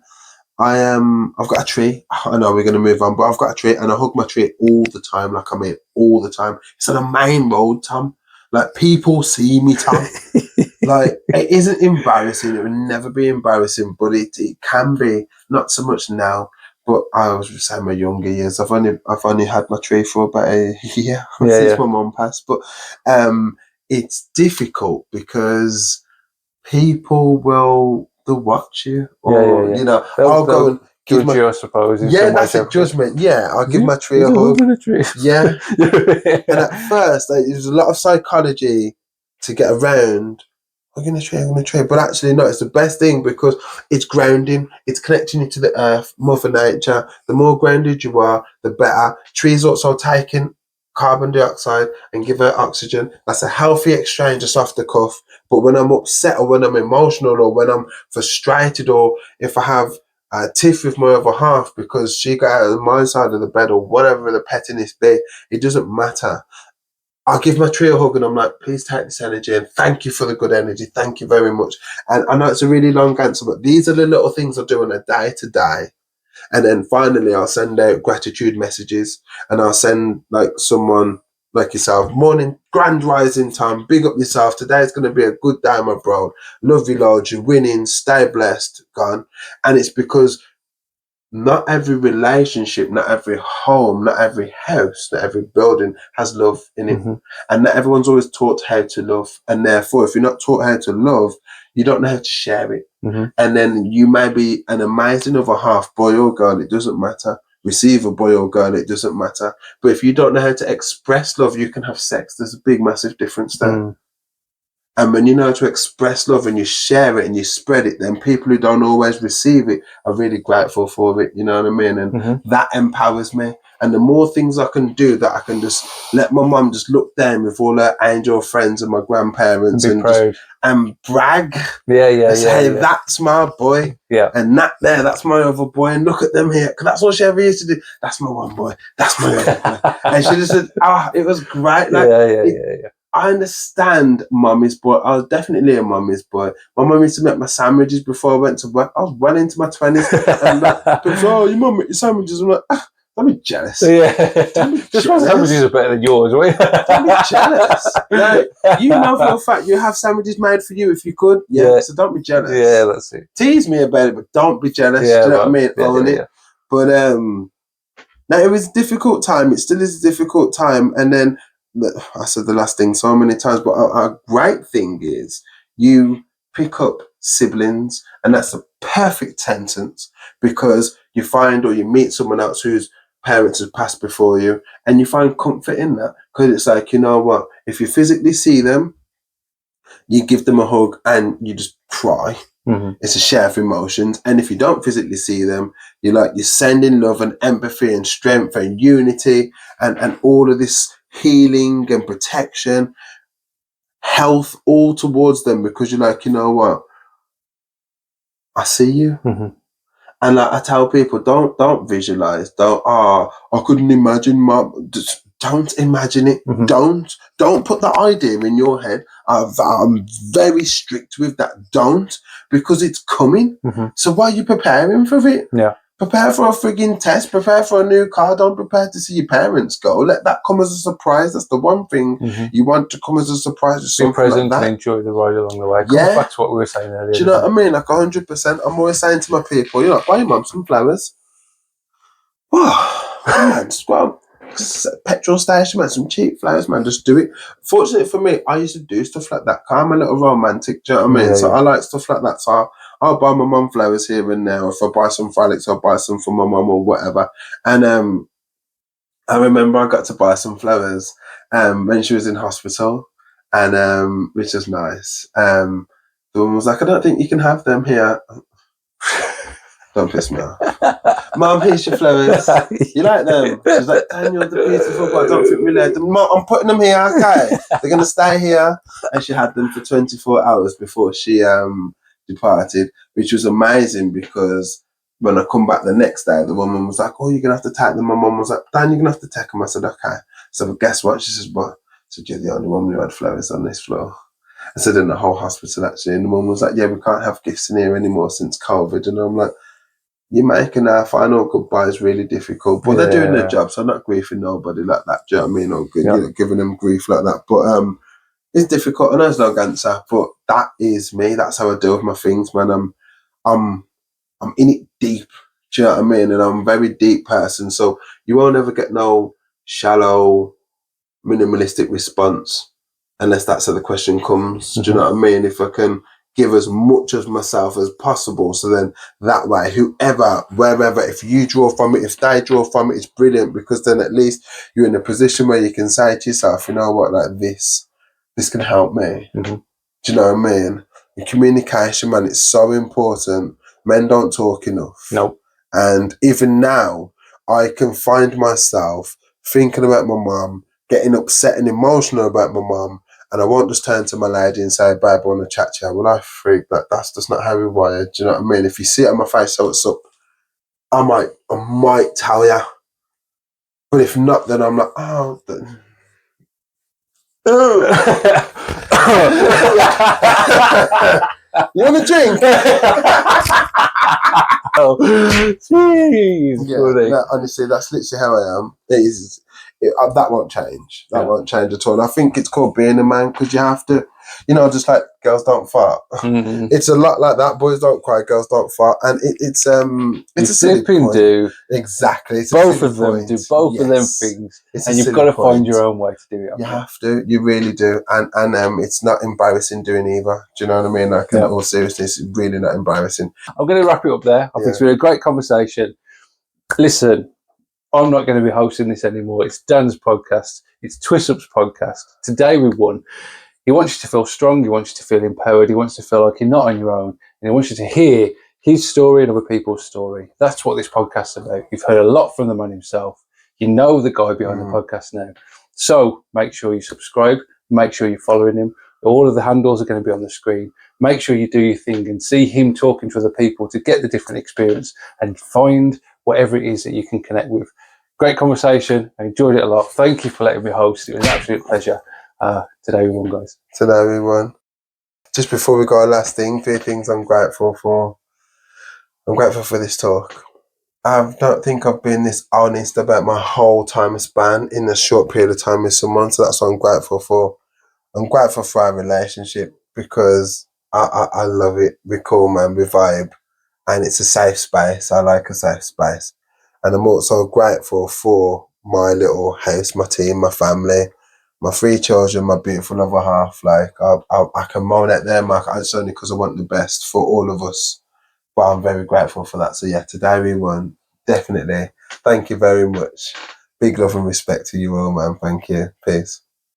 I've got a tree. I know we're going to move on, but I've got a tree, and I hug my tree all the time. Like, I mean, all the time. It's on a main road, Tom. Like, people see me, Tom. Like, it isn't embarrassing. It would never be embarrassing, but it can be. Not so much now, but I was just saying my younger years. I've only had my tree for about a year since my mum passed. But it's difficult because people will. They'll watch you, or I'll go and judge you, I suppose. That's a judgment. Yeah, I'll give my tree a hug. Yeah, and at first, there's a lot of psychology to get around. I'm gonna tree, but actually, no, it's the best thing because it's grounding. It's connecting you to the earth, Mother Nature. The more grounded you are, the better. Trees also taking carbon dioxide and give her oxygen. That's a healthy exchange just off the cuff. But when I'm upset, or when I'm emotional, or when I'm frustrated, or if I have a tiff with my other half because she got out of my side of the bed, or whatever the pettiness be, it doesn't matter. I'll give my tree a hug and I'm like, please take this energy and thank you for the good energy. Thank you very much. And I know it's a really long answer, but these are the little things I do on a day to day. And then finally, I'll send out gratitude messages, and I'll send like someone like yourself, morning, grand rising time, big up yourself. Today's going to be a good day, my bro. Love you loads, you're winning, stay blessed, gone. And it's because not every relationship, not every home, not every house, not every building has love in it. And not everyone's always taught how to love. And therefore, if you're not taught how to love, you don't know how to share it. And then you may be an amazing other half, boy or girl, it doesn't matter. Receive a boy or girl, it doesn't matter. But if you don't know how to express love, you can have sex. There's a big, massive difference there. And when you know how to express love and you share it and you spread it, then people who don't always receive it are really grateful for it. You know what I mean? And that empowers me. And the more things I can do, that I can just let my mum just look down with all her angel friends and my grandparents and brag. Say, that's my boy. And that's my other boy. And look at them here. Because that's what she ever used to do. That's my one boy. That's my other boy. And she just said, it was great. Like, I understand mummy's boy. I was definitely a mummy's boy. My mum used to make my sandwiches before I went to work. I was well into my 20s. And people say, your mum make your sandwiches. I'm like, don't be jealous. Just my sandwiches are better than yours, right? Don't be jealous. Like, you know for a fact you have sandwiches made for you if you could. So don't be jealous. That's it. Tease me about it, but don't be jealous. Do you know what I mean? Own it. But Now, it was a difficult time. It still is a difficult time. And then, I said the last thing so many times, but a great thing is you pick up siblings, and that's a perfect sentence, because you find or you meet someone else whose parents have passed before you, and you find comfort in that, because it's like, you know what, if you physically see them, you give them a hug and you just cry. Mm-hmm. It's a share of emotions. And if you don't physically see them, you're sending love and empathy and strength and unity and all of this healing and protection, health, all towards them, because you're like, you know what, I see you. Mm-hmm. And I tell people, don't visualize, I couldn't imagine mom. Just don't imagine it. Mm-hmm. Don't put that idea in your head. I'm very strict with that. Don't, because it's coming. Mm-hmm. So why are you preparing for it? Yeah. Prepare for a frigging test. Prepare for a new car. Don't prepare to see your parents go. Let that come as a surprise. That's the one thing you want to come as a surprise. Or something Be present like that. and enjoy the ride along the way. It comes back to what we were saying earlier. Do you know what I mean? Like 100%. I'm always saying to my people, buy your mum some flowers. Oh, man, just a petrol station, man, some cheap flowers, man, just do it. Fortunately for me, I used to do stuff like that. I'm a little romantic, do you know what I mean? Yeah, so yeah. I like stuff like that. So I'll buy my mum flowers here and there. If I buy some for Alex, I'll buy some for my mum or whatever. And I remember I got to buy some flowers when she was in hospital, and which was nice. The woman was like, I don't think you can have them here. Don't piss me off. Mum, here's your flowers. You like them? She's like, Daniel, the beautiful, but I don't think we like them. Mum, I'm putting them here, okay? They're going to stay here. And she had them for 24 hours before she departed, which was amazing, because when I come back the next day, the woman was like, oh, you're going to have to take them. My mum was like, Dan, you're going to have to take them. I said, okay. So guess what? She says, what? I said, you're the only woman who had flowers on this floor. I said, in the whole hospital, actually. And the mum was like, yeah, we can't have gifts in here anymore since COVID. And I'm like, you're making our final goodbyes really difficult, but they're doing their job, so I'm not griefing nobody like that. Do you know what I mean? Or giving them grief like that. But it's difficult, and there's no answer. But that is me. That's how I deal with my things, man. I'm in it deep. Do you know what I mean? And I'm a very deep person, so you won't ever get no shallow, minimalistic response unless that's how the question comes. Do you know what I mean? If I can give as much of myself as possible, so then that way, whoever, wherever, if you draw from it, if they draw from it, it's brilliant, because then at least you're in a position where you can say to yourself, you know what, like this can help me. Do you know what I mean? The communication, man, it's so important. Men don't talk enough. Nope. And even now, I can find myself thinking about my mum, getting upset and emotional about my mum, and I won't just turn to my lady and say, babe, I want to chat to you. Well, I freak, that's just not how we wired. Do you know what I mean? If you see it on my face, so what's up, I might tell you. But if not, then I'm like, oh. You want a drink? Oh, jeez. Yeah, honestly, that's literally how I am. That won't change. That won't change at all. And I think it's called being a man, because you have to, just like girls don't fart. It's a lot like that. Boys don't cry, girls don't fart, and it's a silly point. Do exactly. It's both of them point. Do both of them things, and you've got to find your own way to do it. You have to. You really do, and it's not embarrassing doing either. Do you know what I mean? Like in all seriousness, it's really not embarrassing. I'm going to wrap it up there. I think it's been a great conversation. Listen, I'm not going to be hosting this anymore. It's Dan's podcast. It's Twist Up's podcast. Today we won. He wants you to feel strong. He wants you to feel empowered. He wants you to feel like you're not on your own. And he wants you to hear his story and other people's story. That's what this podcast is about. You've heard a lot from the man himself. You know the guy behind the podcast now. So make sure you subscribe. Make sure you're following him. All of the handles are going to be on the screen. Make sure you do your thing and see him talking to other people to get the different experience and find whatever it is that you can connect with. Great conversation. I enjoyed it a lot. Thank you for letting me host. It was an absolute pleasure. Today we won, guys. Today we won. Just before we go, last thing, 3 things I'm grateful for. I'm grateful for this talk. I don't think I've been this honest about my whole time span in a short period of time with someone, so that's what I'm grateful for. I'm grateful for our relationship, because I love it. We're cool, man. We vibe. And it's a safe space. I like a safe space. And I'm also grateful for my little house, my team, my family, my 3 children, my beautiful other half. Like, I can moan at them. It's only because I want the best for all of us. But I'm very grateful for that. So yeah, today we won. Definitely. Thank you very much. Big love and respect to you all, man. Thank you. Peace.